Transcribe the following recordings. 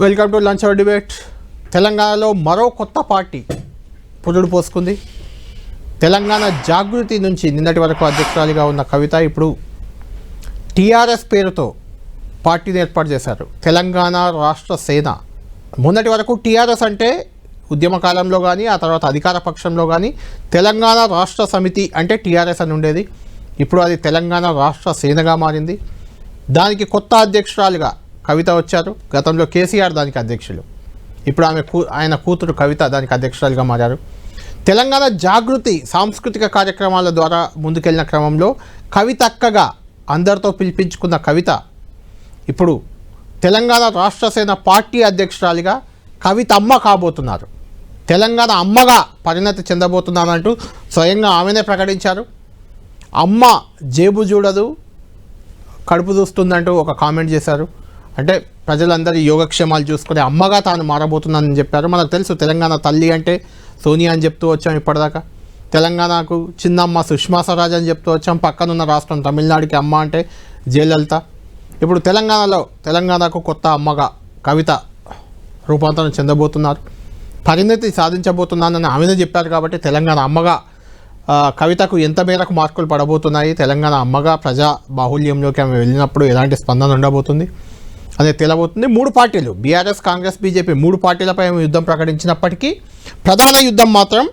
Welcome to lunch hour debate. తెలంగాణలో మరో కొత్త పార్టీ పురుడు పోసుకుంది. తెలంగాణ జాగృతి నుంచి నిన్నటి వరకు అధ్యక్షురాలిగా ఉన్న కవిత ఇప్పుడు టీఆర్ఎస్ పేరుతో పార్టీని ఏర్పాటు చేశారు. తెలంగాణ రాష్ట్ర సేన. మొన్నటి వరకు టీఆర్ఎస్ అంటే ఉద్యమ కాలంలో కానీ ఆ తర్వాత అధికార పక్షంలో కానీ తెలంగాణ రాష్ట్ర సమితి అంటే టీఆర్ఎస్ అని ఉండేది. ఇప్పుడు అది తెలంగాణ రాష్ట్ర సేనగా మారింది. దానికి కొత్త అధ్యక్షురాలుగా కవిత వచ్చారు. గతంలో కేసీఆర్ దానికి అధ్యక్షులు. ఇప్పుడు ఆయన కూతురు కవిత దానికి అధ్యక్షురాలుగా మారారు. తెలంగాణ జాగృతి సాంస్కృతిక కార్యక్రమాల ద్వారా ముందుకెళ్లిన క్రమంలో కవితక్కగా అందరితో పిలిపించుకున్న కవిత ఇప్పుడు తెలంగాణ రాష్ట్ర సేన పార్టీ అధ్యక్షురాలిగా కవితమ్మ కాబోతున్నారు. తెలంగాణ అమ్మగా పరిణతి చెందబోతున్నారంటూ స్వయంగా ఆమెనే ప్రకటించారు. అమ్మ జేబు చూడదు, కడుపు చూస్తుందంటూ ఒక కామెంట్ చేశారు. అంటే ప్రజలందరి యోగక్షేమాలు చూసుకుని అమ్మగా తాను మారబోతున్నానని చెప్పారు. మనకు తెలుసు తెలంగాణ తల్లి అంటే సోనియా అని చెప్తూ వచ్చాం ఇప్పటిదాకా. తెలంగాణకు చిన్నమ్మ సుష్మా స్వరాజ్ అని చెప్తూ వచ్చాం. పక్కనున్న రాష్ట్రం తమిళనాడుకి అమ్మ అంటే జయలలిత. ఇప్పుడు తెలంగాణకు కొత్త అమ్మగా కవిత రూపాంతరం చెందబోతున్నారు. పరిణతి సాధించబోతున్నానని ఆమెనే చెప్పారు. కాబట్టి తెలంగాణ అమ్మగా కవితకు ఎంత మేరకు మార్కులు పడబోతున్నాయి, తెలంగాణ అమ్మగా ప్రజా బాహుల్యంలోకి ఆమె వెళ్ళినప్పుడు ఎలాంటి స్పందన ఉండబోతుంది అనేది తెలబోతుంది. 3 పార్టీలు బీఆర్ఎస్, కాంగ్రెస్, బీజేపీ 3 పార్టీలపై యుద్ధం ప్రకటించినప్పటికీ ప్రధాన యుద్ధం మాత్రం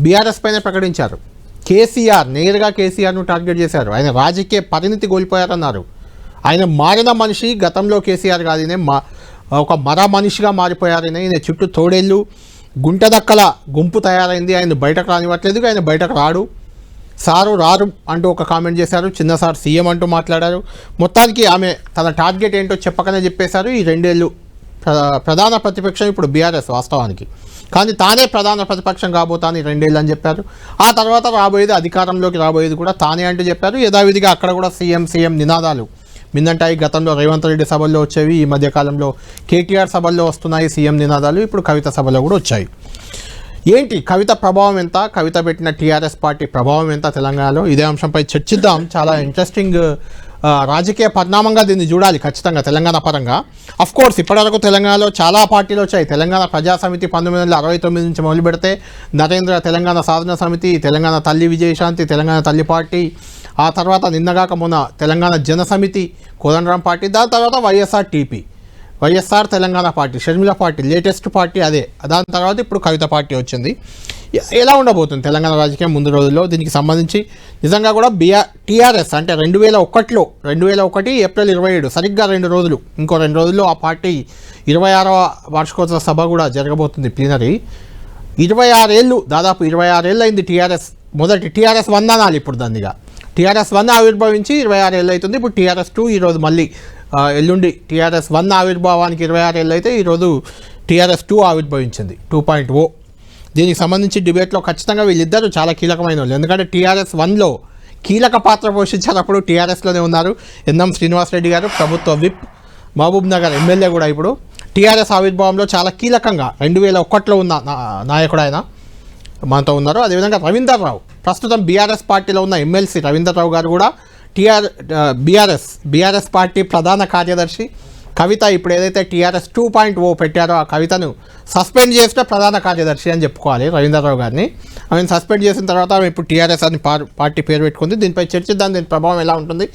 బీఆర్ఎస్ పైనే ప్రకటించారు. నేరుగా కేసీఆర్ను టార్గెట్ చేశారు. ఆయన రాజకీయ పరిణతి కోల్పోయారన్నారు. ఆయన మారిన మనిషి గతంలో కేసీఆర్ కాదు, ఒక మర మనిషిగా మారిపోయారని. ఆయన చుట్టూ తోడేళ్ళు గుంటదక్కల గుంపు తయారైంది. ఆయన బయటకు రానివ్వట్లేదు, ఆయన బయటకు రాడు, సారు రారు అంటూ ఒక కామెంట్ చేశారు. చిన్న సార్ సీఎం అంటూ మాట్లాడారు. మొత్తానికి ఆమె తన టార్గెట్ ఏంటో చెప్పకనే చెప్పేశారు. ఈ 2 ఏళ్ళు ప్రధాన ప్రతిపక్షం ఇప్పుడు బీఆర్ఎస్ వాస్తవానికి, కానీ తానే ప్రధాన ప్రతిపక్షం కాబోతాను ఈ 2 ఏళ్ళు అని చెప్పారు. ఆ తర్వాత రాబోయేది అధికారంలోకి రాబోయేది కూడా తానే అంటూ చెప్పారు. యథావిధిగా అక్కడ కూడా సీఎం నినాదాలు మిందంటాయి. గతంలో రేవంత్ రెడ్డి సభల్లో వచ్చేవి, ఈ మధ్యకాలంలో కేటీఆర్ సభల్లో వస్తున్నాయి సీఎం నినాదాలు. ఇప్పుడు కవిత సభలో కూడా వచ్చాయి. ఏంటి కవిత ప్రభావం ఎంత, కవిత పెట్టిన టీఆర్ఎస్ పార్టీ ప్రభావం ఎంత తెలంగాణలో? ఇదే అంశంపై చర్చిద్దాం. చాలా ఇంట్రెస్టింగ్ రాజకీయ పరిణామంగా దీన్ని చూడాలి ఖచ్చితంగా తెలంగాణ పరంగా. అఫ్కోర్స్ ఇప్పటివరకు తెలంగాణలో చాలా పార్టీలు వచ్చాయి. తెలంగాణ ప్రజా సమితి 1969 నుంచి మొదలు పెడితే నరేంద్ర తెలంగాణ సాధన సమితి, తెలంగాణ తల్లి విజయశాంతి, తెలంగాణ తల్లి పార్టీ, ఆ తర్వాత నిన్నగాక మొన్న తెలంగాణ జన సమితి, కోదండరాం పార్టీ, దాని తర్వాత YSR Telangana party, Sharmila party, latest party అదే. దాని తర్వాత ఇప్పుడు కవిత పార్టీ వచ్చింది. ఎలా ఉండబోతుంది తెలంగాణ రాజకీయం ముందు రోజుల్లో? దీనికి సంబంధించి నిజంగా కూడా టీఆర్ఎస్ అంటే 2001 ఏప్రిల్ 27 సరిగ్గా 2 రోజులు, ఇంకో 2 రోజుల్లో ఆ పార్టీ 26వ వార్షికోత్సవ సభ కూడా జరగబోతుంది ప్లీనరీ. 26 ఏళ్ళు, దాదాపు 26 ఏళ్ళు అయింది టీఆర్ఎస్. మొదటి టీఆర్ఎస్ 1 అనాలి ఇప్పుడు దాన్నిగా. టీఆర్ఎస్ 1 ఆవిర్భవించి 26 ఏళ్ళు అవుతుంది. ఇప్పుడు టీఆర్ఎస్ 2 ఈరోజు మళ్ళీ ఎల్లుండి టీఆర్ఎస్ 1 ఆవిర్భావానికి 26 ఏళ్ళు అయితే ఈరోజు టీఆర్ఎస్ 2 ఆవిర్భవించింది 2.0. దీనికి సంబంధించి డిబేట్లో ఖచ్చితంగా వీళ్ళిద్దరూ చాలా కీలకమైన వాళ్ళు. ఎందుకంటే టీఆర్ఎస్ 1లో కీలక పాత్ర పోషించినప్పుడు టీఆర్ఎస్లోనే ఉన్నారు ఎన్ఎం శ్రీనివాసరెడ్డి గారు, ప్రభుత్వ విప్, మహబూబ్ నగర్ ఎమ్మెల్యే కూడా. ఇప్పుడు టీఆర్ఎస్ ఆవిర్భావంలో చాలా కీలకంగా 2001లో ఉన్న నాయకుడు ఆయన మనతో ఉన్నారు. అదేవిధంగా రవీందర్ రావు, ప్రస్తుతం బీఆర్ఎస్ పార్టీలో ఉన్న ఎమ్మెల్సీ రవీందర్ రావు గారు కూడా బీఆర్ఎస్ పార్టీ ప్రధాన కార్యదర్శి. కవిత ఇప్పుడు ఏదైతే టీఆర్ఎస్ 2.0 పెట్టారో ఆ కవితను సస్పెండ్ చేసిన ప్రధాన కార్యదర్శి అని చెప్పుకోవాలి రవీంద్రరావు గారిని. ఆమెను సస్పెండ్ చేసిన తర్వాత ఆమె ఇప్పుడు టీఆర్ఎస్ అని పార్టీ పేరు పెట్టుకుంది. దీనిపై చర్చిద్దాం, దీని ప్రభావం ఎలా ఉంటుంది.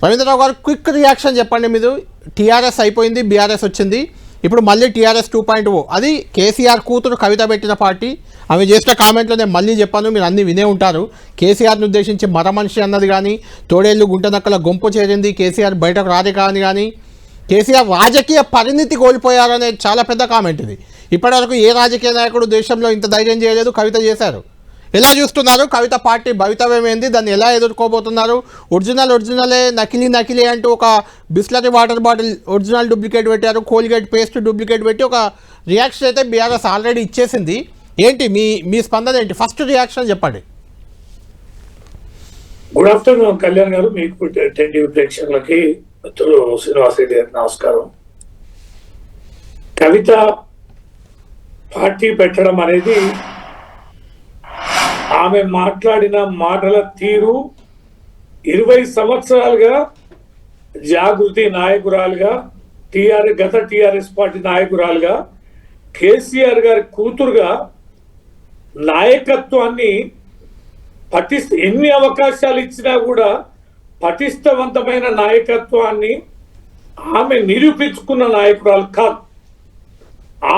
రవీంద్రరావు గారు క్విక్ రియాక్షన్ చెప్పండి. మీరు టీఆర్ఎస్ అయిపోయింది, బీఆర్ఎస్ వచ్చింది, ఇప్పుడు మళ్ళీ టీఆర్ఎస్ 2.0. అది కేసీఆర్ కూతురు కవిత పెట్టిన పార్టీ. ఆమె చేసిన కామెంట్లో నేను మళ్ళీ చెప్పాను, మీరు అన్నీ వినే ఉంటారు. కేసీఆర్ని ఉద్దేశించి మర మనిషి అన్నది కానీ, తోడేళ్ళు గుంటనక్కల గుంపు చేరింది, కేసీఆర్ బయటకు రాదే కానీ కేసీఆర్ రాజకీయ పరిణితి కోల్పోయారనే చాలా పెద్ద కామెంట్ ఇది. ఇప్పటివరకు ఏ రాజకీయ నాయకుడు దేశంలో ఇంత ధైర్యం చేయలేదు, కవిత చేశారు. ఎలా చూస్తున్నారు కవిత పార్టీ భవితవ్యం ఏంది, దాన్ని ఎలా ఎదుర్కోబోతున్నారు? ఒరిజినలే, నకిలీ అంటూ ఒక Bisleri water bottle original duplicate పెట్టారు, కోల్గేట్ పేస్ట్ డూప్లికేట్ పెట్టి ఒక రియాక్షన్ అయితే బీఆర్ఎస్ ఆల్రెడీ ఇచ్చేసింది. ఏంటి మీ స్పందన ఏంటి? ఫస్ట్ రియాక్షన్ చెప్పండి. గుడ్ ఆఫ్టర్నూన్ కళ్యాణ్ గారు, మీకు 10 టీవీ ప్రేక్షకులకి, మిత్రులు శ్రీనివాసరెడ్డి గారికి నమస్కారం. కవిత పార్టీ పెట్టడం అనేది ఆమె మాట్లాడిన మాటల తీరు 20 సంవత్సరాలుగా జాగృతి నాయకురాలుగా గత టిఆర్ఎస్ పార్టీ నాయకురాలుగా కేసీఆర్ గారి కూతురుగా నాయకత్వాన్ని ఎన్ని అవకాశాలు ఇచ్చినా కూడా పటిష్టవంతమైన నాయకత్వాన్ని ఆమె నిరూపించుకున్న నాయకురాలు కాదు.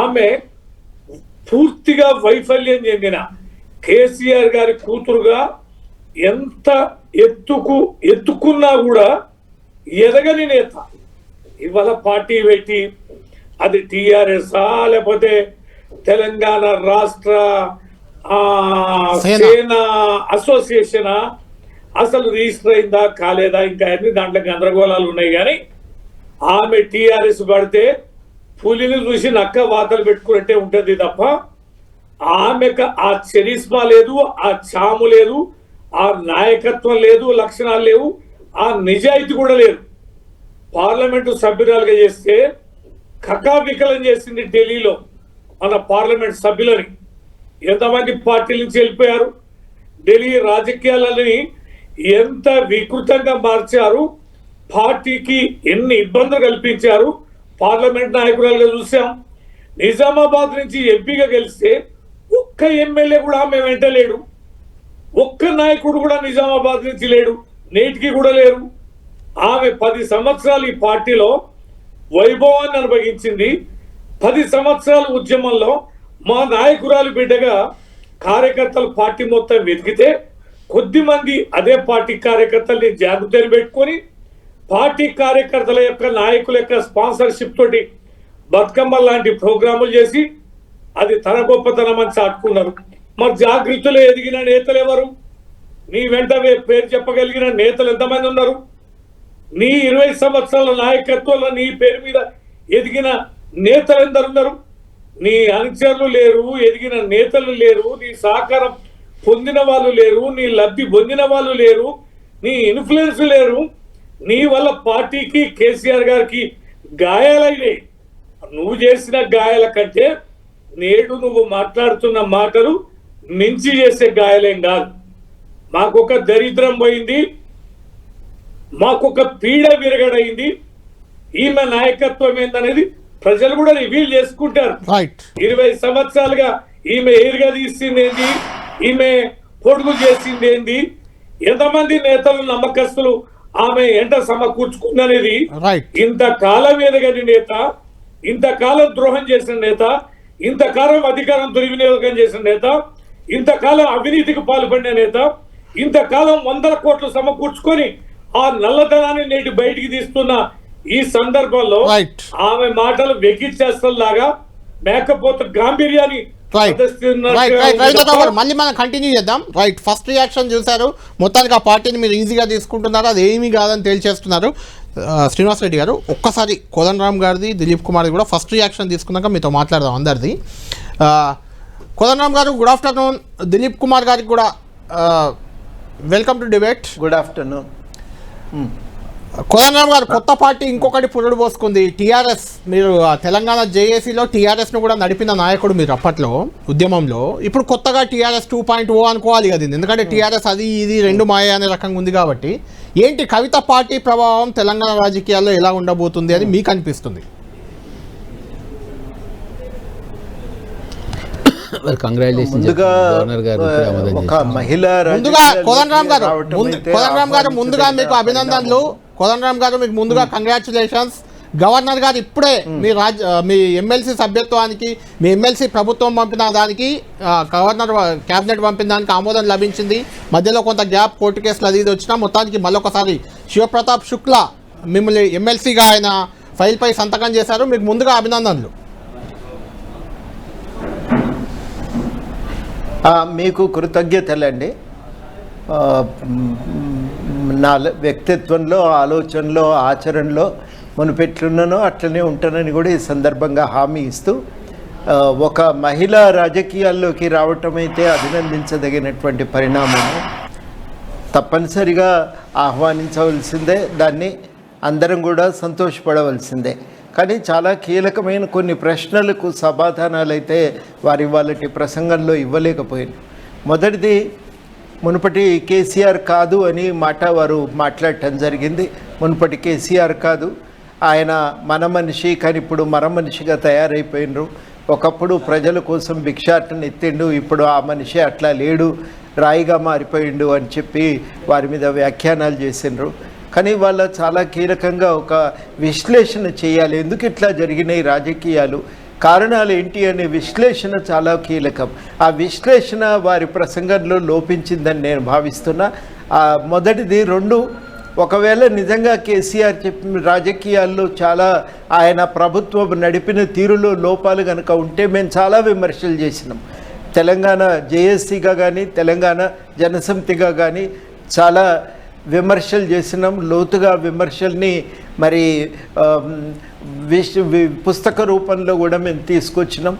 ఆమె పూర్తిగా వైఫల్యం చెందిన కేసీఆర్ గారి కూతురుగా ఎంత ఎత్తుకున్నా కూడా ఎదగని నేత. ఇవాళ పార్టీ పెట్టి అది టిఆర్ఎస్ లేకపోతే తెలంగాణ రాష్ట్ర సేన అసోసియేషన్ అసలు రిజిస్టర్ అయిందా కాలేదా ఇంకా అన్ని దాంట్లో గందరగోళాలు ఉన్నాయి. కానీ ఆమె టిఆర్ఎస్ పడితే పులిని చూసి నక్క వాతలు పెట్టుకున్నట్టే ఉంటుంది తప్ప ఆమెకు ఆ చరిస్మా లేదు, ఆ చాము లేదు, ఆ నాయకత్వం లేదు, లక్షణాలు లేవు, ఆ నిజాయితీ కూడా లేదు. పార్లమెంటు సభ్యురాలుగా చేస్తే కకావికలం చేసింది ఢిల్లీలో మన పార్లమెంట్ సభ్యులని. ఎంతమంది పార్టీల నుంచి వెళ్ళిపోయారు, ఢిల్లీ రాజకీయాలని ఎంత వికృతంగా మార్చారు, పార్టీకి ఎన్ని ఇబ్బందులు కల్పించారు పార్లమెంట్ నాయకురాలుగా చూసాం. నిజామాబాద్ నుంచి ఎంపీగా గెలిస్తే ఒక్క ఎమ్మెల్యే కూడా ఆమె వెంట లేడు, ఒక్క నాయకుడు కూడా నిజామాబాద్ నుంచి లేడు, నేటికి కూడా లేరు. ఆమె 10 సంవత్సరాలు ఈ పార్టీలో వైభవాన్ని అనుభవించింది. 10 సంవత్సరాల ఉద్యమంలో మా నాయకురాలు బిడ్డగా కార్యకర్తలు పార్టీ మొత్తం వెతికితే కొద్ది మంది అదే పార్టీ కార్యకర్తల్ని జాగ్రత్తలు పెట్టుకొని పార్టీ కార్యకర్తల యొక్క నాయకుల యొక్క స్పాన్సర్షిప్ తోటి బతుకమ్మ లాంటి ప్రోగ్రాములు చేసి అది తన గొప్పతనం అని చాటుకున్నారు. మరి జాగృతిలో ఎదిగిన నేతలు ఎవరు? నీ వెంట పేరు చెప్పగలిగిన నేతలు ఎంతమంది ఉన్నారు? నీ 20 సంవత్సరాల నాయకత్వంలో నీ పేరు మీద ఎదిగిన నేతలు ఎందరున్నారు? నీ అనుచరులు లేరు, ఎదిగిన నేతలు లేరు, నీ సహకారం పొందిన వాళ్ళు లేరు, నీ లబ్ధి పొందిన వాళ్ళు లేరు, నీ ఇన్ఫ్లుయెన్స్ లేరు. నీ వల్ల పార్టీకి కేసీఆర్ గారికి గాయాలైనాయి. నువ్వు చేసిన గాయాల కంటే నేడు నువ్వు మాట్లాడుతున్న మాటలు మించి చేసే గాయాలేం కాదు. మాకొక దరిద్రం పోయింది, మాకొక పీడ విరగడైంది. ఈమె నాయకత్వం ఏందనేది ప్రజలు కూడా రివీల్ చేసుకుంటారు. 20 సంవత్సరాలుగా ఈమె ఎరుగా తీసింది ఏంది, ఈమె పొడుగు చేసింది ఏంది, ఎంతమంది నేతలు నమ్మకస్తులు ఆమె ఎంట సమకూర్చుకుందనేది. ఇంతకాలం ఎదగని నేత, ఇంతకాలం ద్రోహం చేసిన నేత, ఇంతకాలం అధికారం దుర్వినియోగం చేసిన నేత, ఇంతకాలం అవినీతికి పాల్పడిన నేత, ఇంతకాలం 100 కోట్లు సమకూర్చుకొని ఆ నల్లధనాన్ని నేటి బయటికి తీస్తున్న ఈ సందర్భంలో ఆమె మాటలు వెకిచ్చేస్తలాగా మేకపోతే గాంభీర్యాన్ని మళ్ళీ మనం కంటిన్యూ చేద్దాం. ఫస్ట్ రియాక్షన్ చూసారు, మొత్తానికి ఆ పార్టీని మీరు ఈజీగా తీసుకుంటున్నారు, అది ఏమీ కాదని తేల్చేస్తున్నారు. శ్రీనివాస్ రెడ్డి గారు, ఒక్కసారి కోదండరామ్ గారిది, దిలీప్ కుమార్ది కూడా ఫస్ట్ రియాక్షన్ తీసుకున్నాక మీతో మాట్లాడదాం అందరిది. కోదండరామ్ గారు గుడ్ ఆఫ్టర్నూన్, దిలీప్ కుమార్ గారికి కూడా welcome to debate. Good afternoon. Kodandaram గారు, కొత్త పార్టీ ఇంకొకటి పురుడు పోసుకుంది, టీఆర్ఎస్. మీరు తెలంగాణ జేఏసీలో టీఆర్ఎస్ను కూడా నడిపిన నాయకుడు మీరు అప్పట్లో ఉద్యమంలో. ఇప్పుడు కొత్తగా టీఆర్ఎస్ 2.0 అనుకోవాలి కదా, ఎందుకంటే టీఆర్ఎస్ అది ఇది రెండు మాయ అనే రకంగా ఉంది కాబట్టి. ఏంటి కవిత పార్టీ ప్రభావం తెలంగాణ రాజకీయాల్లో ఎలా ఉండబోతుంది అని మీకు అనిపిస్తుంది? ముందుగా మీకు అభినందనలు. కోదండరామ్ గారు, మీకు ముందుగా కంగ్రాచులేషన్స్. గవర్నర్ గారు ఇప్పుడే మీ ఎమ్మెల్సీ సభ్యత్వానికి, మీ ఎమ్మెల్సీ ప్రభుత్వం పంపిన దానికి, గవర్నర్ క్యాబినెట్ పంపిన దానికి ఆమోదం లభించింది. మధ్యలో కొంత గ్యాప్, కోర్టు కేసులు అది ఇది వచ్చినా మొత్తానికి మళ్ళొకసారి శివప్రతాప్ శుక్లా మిమ్మల్ని ఎమ్మెల్సీగా ఆయన ఫైల్పై సంతకం చేశారు. మీకు ముందుగా అభినందనలు. మీకు కృతజ్ఞతలండి. నా వ్యక్తిత్వంలో, ఆలోచనలో, ఆచరణలో మునుపెట్లున్నానో అట్లనే ఉంటానని కూడా ఈ సందర్భంగా హామీ ఇస్తూ, ఒక మహిళ రాజకీయాల్లోకి రావటం అయితే అభినందించదగినటువంటి పరిణామము, తప్పనిసరిగా ఆహ్వానించవలసిందే, దాన్ని అందరం కూడా సంతోషపడవలసిందే. కానీ చాలా కీలకమైన కొన్ని ప్రశ్నలకు సమాధానాలు అయితే వారి వాళ్ళటి ప్రసంగంలో ఇవ్వలేకపోయింది. మొదటిది, మునుపటి కేసీఆర్ కాదు అని మాట వారు మాట్లాడటం జరిగింది. మునుపటి కేసీఆర్ కాదు, ఆయన మన మనిషి కానీ ఇప్పుడు మర మనిషిగా తయారైపోయినరు. ఒకప్పుడు ప్రజల కోసం భిక్షాటన ఎత్తిండు, ఇప్పుడు ఆ మనిషి అట్లా లేడు, రాయిగా మారిపోయిండు అని చెప్పి వారి మీద వ్యాఖ్యానాలు చేసిండ్రు. కానీ వాళ్ళ చాలా కీలకంగా ఒక విశ్లేషణ చేయాలి. ఎందుకు ఇట్లా జరిగినాయి రాజకీయాలు, కారణాలు ఏంటి అనే విశ్లేషణ చాలా కీలకం. ఆ విశ్లేషణ వారి ప్రసంగంలో లోపించిందని నేను భావిస్తున్నా. మొదటిది. రెండు, ఒకవేళ నిజంగా కేసీఆర్ చెప్పిన రాజకీయాల్లో చాలా ఆయన ప్రభుత్వం నడిపిన తీరులో లోపాలు కనుక ఉంటే మేము చాలా విమర్శలు చేసినాం. తెలంగాణ జేఏసీగా కానీ తెలంగాణ జనసమితిగా కానీ చాలా విమర్శలు చేసినాం. లోతుగా విమర్శల్ని మరి పుస్తక రూపంలో కూడా మేము తీసుకొచ్చినాం.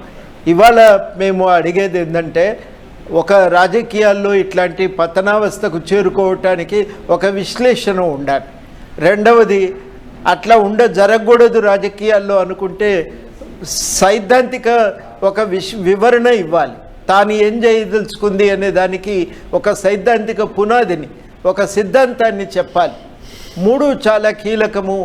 ఇవాళ మేము అడిగేది ఏంటంటే, ఒక రాజకీయాల్లో ఇట్లాంటి పతనావస్థకు చేరుకోవటానికి ఒక విశ్లేషణ ఉండాలి. రెండవది, అట్లా జరగకూడదు రాజకీయాల్లో అనుకుంటే సైద్ధాంతిక ఒక వివరణ ఇవ్వాలి. తాను ఏం చేయదలుచుకుంది అనే దానికి ఒక సైద్ధాంతిక పునాదిని, ఒక సిద్ధాంతాన్ని చెప్పాలి. మూడు చాలా కీలకము.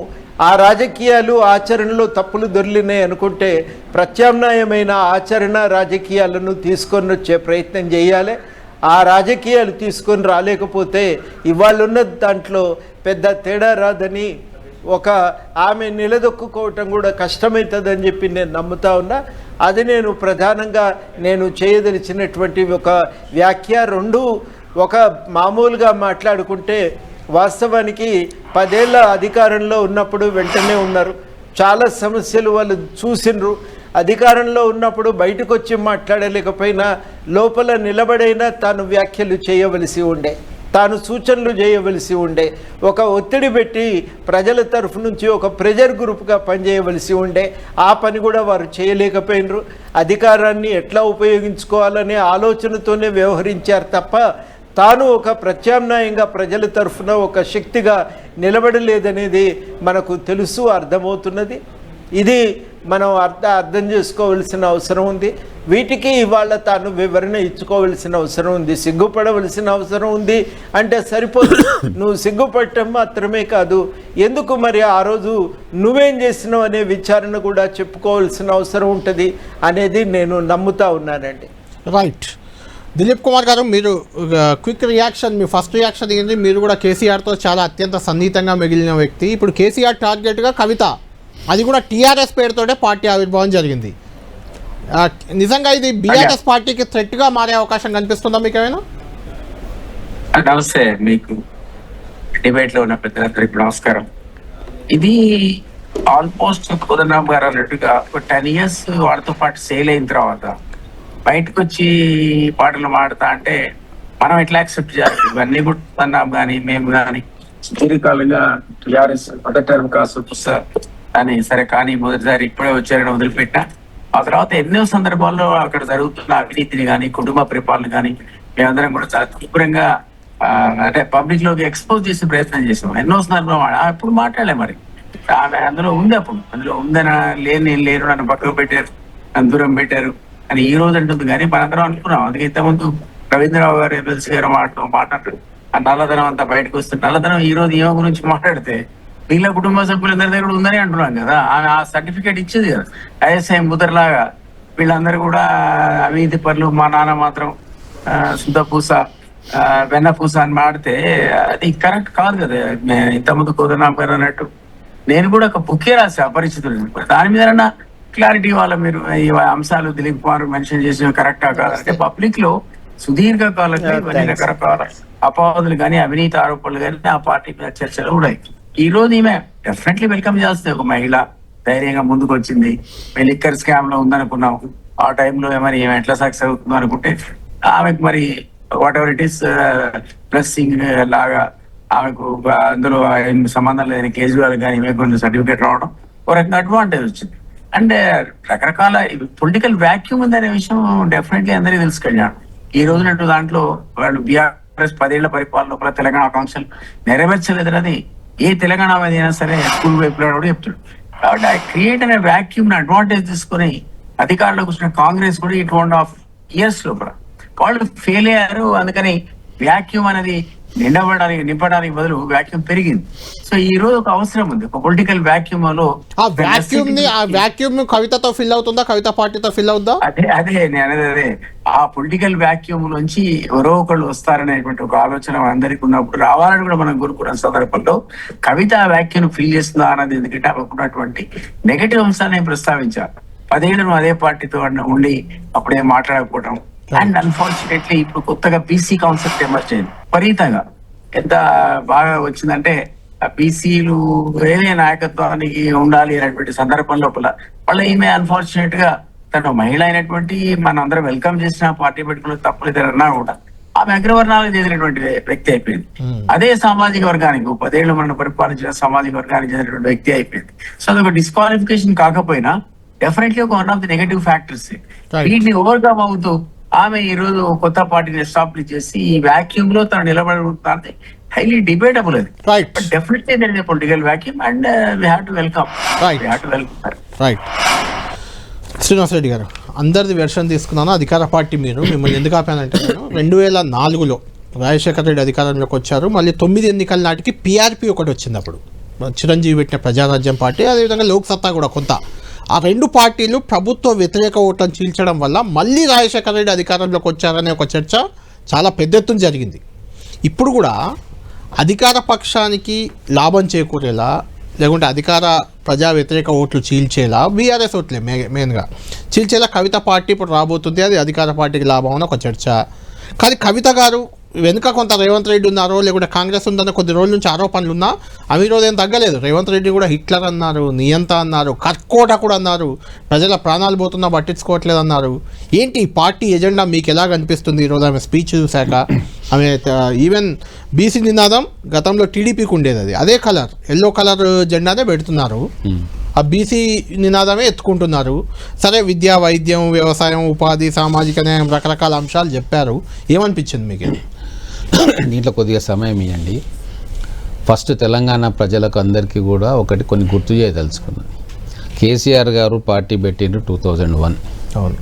ఆ రాజకీయాలు ఆచరణలో తప్పులు దొర్లినాయి అనుకుంటే ప్రత్యామ్నాయమైన ఆచరణ రాజకీయాలను తీసుకొని వచ్చే ప్రయత్నం చేయాలి. ఆ రాజకీయాలు తీసుకొని రాలేకపోతే ఇవాళున్న దాంట్లో పెద్ద తేడా రాదని, ఒక ఆమె నిలదొక్కుకోవటం కూడా కష్టమవుతుందని చెప్పి నేను నమ్ముతా ఉన్నా. అది నేను ప్రధానంగా చేయదలిచినటువంటి ఒక వ్యాఖ్య. రెండు, ఒక మామూలుగా మాట్లాడుకుంటే వాస్తవానికి 10 ఏళ్ళ అధికారంలో ఉన్నప్పుడు వెంటనే ఉన్నారు, చాలా సమస్యలు వాళ్ళు చూసినరు. అధికారంలో ఉన్నప్పుడు బయటకు వచ్చి మాట్లాడలేకపోయినా లోపల నిలబడైనా తాను వ్యాఖ్యలు చేయవలసి ఉండే, తాను సూచనలు చేయవలసి ఉండే, ఒక ఒత్తిడి పెట్టి ప్రజల తరఫు నుంచి ఒక ప్రెజర్ గ్రూప్గా పనిచేయవలసి ఉండే. ఆ పని కూడా వారు చేయలేకపోయినరు. అధికారాన్ని ఎట్లా ఉపయోగించుకోవాలనే ఆలోచనతోనే వ్యవహరించారు తప్ప తాను ఒక ప్రత్యామ్నాయంగా ప్రజల తరఫున ఒక శక్తిగా నిలబడలేదనేది మనకు తెలుసు, అర్థమవుతున్నది. ఇది మనం అర్థం చేసుకోవలసిన అవసరం ఉంది. వీటికి ఇవాళ తాను వివరణ ఇచ్చుకోవలసిన అవసరం ఉంది, సిగ్గుపడవలసిన అవసరం ఉంది అంటే సరిపోదు. నువ్వు సిగ్గుపడటం మాత్రమే కాదు, ఎందుకు మరి ఆ రోజు నువ్వేం చేసినావు అనే విచారణ కూడా చెప్పుకోవాల్సిన అవసరం ఉంటుంది అనేది నేను నమ్ముతా ఉన్నానండి. రైట్. దిలీప్ కుమార్ గారు, మీరు క్విక్ రియాక్షన్, మీ ఫస్ట్ రియాక్షన్ ఏంటి? మీరు కూడా కేసీఆర్తో చాలా అత్యంత సన్నిహితంగా మిగిలిన వ్యక్తి. ఇప్పుడు కేసీఆర్ టార్గెట్గా కవిత, అది కూడా టీఆర్ఎస్ పేరుతోనే పార్టీ ఆవిర్భావం జరిగింది. నిజంగా ఇది బీఆర్ఎస్ పార్టీకి థ్రెట్గా మారే అవకాశం కనిపిస్తుందా మీకు ఏమైనా? నమస్తే, మీకు డిబేట్లో ఉన్న పెద్దలందరికీ నమస్కారం. ఇది ఆల్మోస్ట్ కోదండరామ్ గారు అన్నట్టుగా ఒక 10 years వాళ్ళతో పాటు సేల్ అయిన తర్వాత బయటకు వచ్చి పాటలు మాడతా అంటే మనం ఎట్లా యాక్సెప్ట్ చేయాలి? ఇవన్నీ కూడా కోదండరామ్ కానీ మేము కానీ సుదీర్ఘకాలంగా టీఆర్ఎస్ మొదటి టర్మ్ కాసు అని సరే కానీ మొదటిసారి ఇప్పుడే వచ్చారని వదిలిపెట్టా. ఆ తర్వాత ఎన్నో సందర్భాల్లో అక్కడ జరుగుతున్న అవినీతిని కానీ కుటుంబ పరిపాలన కానీ మేమందరం కూడా చాలా తీవ్రంగా అంటే పబ్లిక్ లోకి ఎక్స్పోజ్ చేసే ప్రయత్నం చేసాం. ఎన్నో సందర్భాలు అప్పుడు మాట్లాడలే. మరి ఆమె అందులో ఉంది, అప్పుడు అందులో ఉందని లేరు, నన్ను పక్కకు పెట్టారు, నన్ను దూరం పెట్టారు అని ఈ రోజు అంటుంది. కానీ మనందరం అనుకున్నాం. అందుకే ఇంతకుముందు రవీంద్రరావు గారు ఎమ్మెల్సీ గారు మాట్లాడారు, ఆ నల్లధనం అంతా బయటకు వస్తుంది. నల్లధనం ఈ రోజు ఈమె గురించి మాట్లాడితే వీళ్ళ కుటుంబ సభ్యులందరి దగ్గర ఉందని అంటున్నాం కదా. ఆ సర్టిఫికేట్ ఇచ్చేది కదా ఐఎస్ఐ ముద్రలాగా. వీళ్ళందరూ కూడా అవినీతి పనులు, మా నాన్న మాత్రం శుద్ధపూస వెన్నపూస అని మాడితే అది కరెక్ట్ కాదు కదా. ఇంతకుముందు కోదండరామ్ గారు అన్నట్టు నేను కూడా ఒక బుక్కే రాసి అపరిచితులు, దాని మీద క్లారిటీ వాళ్ళ మీరు ఈ అంశాలు దిలీప్ కుమార్ మెన్షన్ చేసిన కరెక్టా కాదంటే పబ్లిక్ లో సుదీర్ఘకాలంగా ఇవన్నీ రకరకాల అపవాదులు కానీ అవినీతి ఆరోపణలు కానీ ఆ పార్టీ మీద చర్చలు ఉన్నాయి. ఈ రోజు ఈమె డెఫినెట్లీ వెల్కమ్ చేస్తే, ఒక మహిళ ధైర్యంగా ముందుకు వచ్చింది. మేము లిక్కర్ స్కామ్ లో ఉందనుకున్నాం, ఆ టైంలో మరి ఏమి ఎట్లా సక్సెస్ అవుతుందో అనుకుంటే ఆమెకు మరి వాట్ ఎవర్ ఇట్ ఈస్ ప్లస్సింగ్ లాగా ఆమెకు అందులో సంబంధం లేని కేజ్రీవాల్ కానీ ఈమె కొంచెం సర్టిఫికేట్ రావడం ఒక రకంగా అడ్వాంటేజ్ వచ్చింది. అంటే రకరకాల పొలిటికల్ వ్యాక్యూమ్ ఉందనే విషయం డెఫినెట్లీ అందరికీ తెలుసుకెళ్ళాను. ఈ రోజునట్టు దాంట్లో వాళ్ళు బీఆర్ఎస్ 10 ఏళ్ల పరిపాలన లోపల తెలంగాణ ఆకాంక్షలు నెరవేర్చలేదని ఏ తెలంగాణ మీద అయినా సరే స్కూల్ వైపులో కూడా చెప్తాడు. కాబట్టి ఆ క్రియేట్ అనే వ్యాక్యూమ్ ని అడ్వాంటేజ్ తీసుకుని అధికారంలోకి వచ్చిన కాంగ్రెస్ కూడా ఈ 2.5 years లోపల వాళ్ళు ఫెయిల్ అయ్యారు. అందుకని వ్యాక్యూమ్ అనేది నింపడానికి బదులు వాక్యూమ్ పెరిగింది. సో ఈ రోజు ఒక అవసరం ఉంది, ఒక పొలిటికల్ వాక్యూమ్ లో. ఆ వాక్యూమ్ కవితతో ఫిల్ అవుతుందా, కవిత పార్టీతో ఫిల్ అవుతుందా? అదే నేను అనేది ఆ పొలిటికల్ వాక్యూమ్ నుంచి ఎవరో ఒకళ్ళు వస్తారనేటువంటి ఒక ఆలోచన అందరికి ఉన్నప్పుడు రావాలని కూడా మనం కోరుకున్న సందర్భంలో కవిత ఆ వాక్యూమ్ ఫిల్ చేస్తుందా అన్నది, ఎందుకంటే అనుకున్నటువంటి నెగటివ్ అంశాన్ని ప్రస్తావించారు. 10 ఏళ్ళు అదే పార్టీతో ఉండి అప్పుడే మాట్లాడకపోవడం. అండ్ అన్ఫార్చునేట్లీ ఇప్పుడు కొత్తగా బీసీ కాన్సెప్ట్ ఎమర్జ్ అయింది విపరీతంగా. ఎంత బాగా వచ్చిందంటే బీసీలు వేరే నాయకత్వానికి ఉండాలి అనేటువంటి సందర్భం లోపల వాళ్ళ ఈమె అన్ఫార్చునేట్ గా తను మహిళ అయినటువంటి మన అందరం వెల్కమ్ చేసిన పార్టీ పెట్టుకున్న తప్పులేదన్నా కూడా ఆమె అగ్రవర్ణాలకు చెందినటువంటి వ్యక్తి అయిపోయింది. అదే సామాజిక వర్గానికి 10 ఏళ్ళు మనం పరిపాలించిన సామాజిక వర్గానికి చెందినటువంటి వ్యక్తి అయిపోయింది. సో అదొక డిస్క్వాలిఫికేషన్ కాకపోయినా డెఫినెట్లీ ఒక one of the negative factors. వీటిని ఓవర్కమ్ అవుతూ ఆమె ఈ రోజు కొత్త పార్టీని ఎస్టాబ్లిష్ చేసి ఈ వాక్యూమ్ లో తను నిలబడుతుంది. హైలీ డిబేటబుల్ అది. But definitely there is a political vacuum and we have to welcome. Right. Srinivasa Reddy గారు, అందరిది వెర్షన్ తీసుకున్నాను. అధికార పార్టీ మిమ్మల్ని ఎందుకు ఆపానంటే, నేను 2004లో రాజశేఖర రెడ్డి అధికారంలోకి వచ్చారు. మళ్ళీ 9 ఎన్నికల నాటికి PRP ఒకటి వచ్చింది. అప్పుడు చిరంజీవి పెట్టిన ప్రజారాజ్యం పార్టీ, అదేవిధంగా లోక్ సత్తా కూడా కొంత. ఆ 2 పార్టీలు ప్రభుత్వ వ్యతిరేక ఓట్లను చీల్చడం వల్ల మళ్ళీ రాజశేఖర రెడ్డి అధికారంలోకి వచ్చారనే ఒక చర్చ చాలా పెద్ద ఎత్తున జరిగింది. ఇప్పుడు కూడా అధికార పక్షానికి లాభం చేకూరేలా, లేకుంటే అధికార ప్రజా వ్యతిరేక ఓట్లు చీల్చేలా, బీఆర్ఎస్ ఓట్లే మెయిన్గా చీల్చేలా కవిత పార్టీ ఇప్పుడు రాబోతుంది. అది అధికార పార్టీకి లాభం అని ఒక చర్చ. కానీ కవిత గారు వెనుక కొంత రేవంత్ రెడ్డి ఉన్నారో, లేకుంటే కాంగ్రెస్ ఉందన్న కొద్ది రోజుల నుంచి ఆరోపణలు ఉన్నా అవి రోజు ఏం తగ్గలేదు. రేవంత్ రెడ్డి కూడా హిట్లర్ అన్నారు, నియంత అన్నారు, కర్కోట కూడా అన్నారు, ప్రజల ప్రాణాలు పోతున్నా పట్టించుకోవట్లేదు అన్నారు. ఏంటి ఈ పార్టీ ఎజెండా మీకు ఎలా కనిపిస్తుంది? ఈరోజు ఆమె స్పీచ్ చూశాక ఆమె ఈవెన్ బీసీ నినాదం గతంలో టీడీపీకి ఉండేది, అదే కలర్, ఎల్లో కలర్ జెండానే పెడుతున్నారు. ఆ బీసీ నినాదమే ఎత్తుకుంటున్నారు. సరే, విద్య, వైద్యం, వ్యవసాయం, ఉపాధి, సామాజిక న్యాయం, రకరకాల అంశాలు చెప్పారు. ఏమనిపించింది మీకు? దీంట్లో కొద్దిగా సమయం ఇవ్వండి. ఫస్ట్ తెలంగాణ ప్రజలకు అందరికీ కూడా కొన్ని గుర్తు చేయదలుచుకున్నాను. కేసీఆర్ గారు పార్టీ పెట్టిండ్రు 2001. అవును,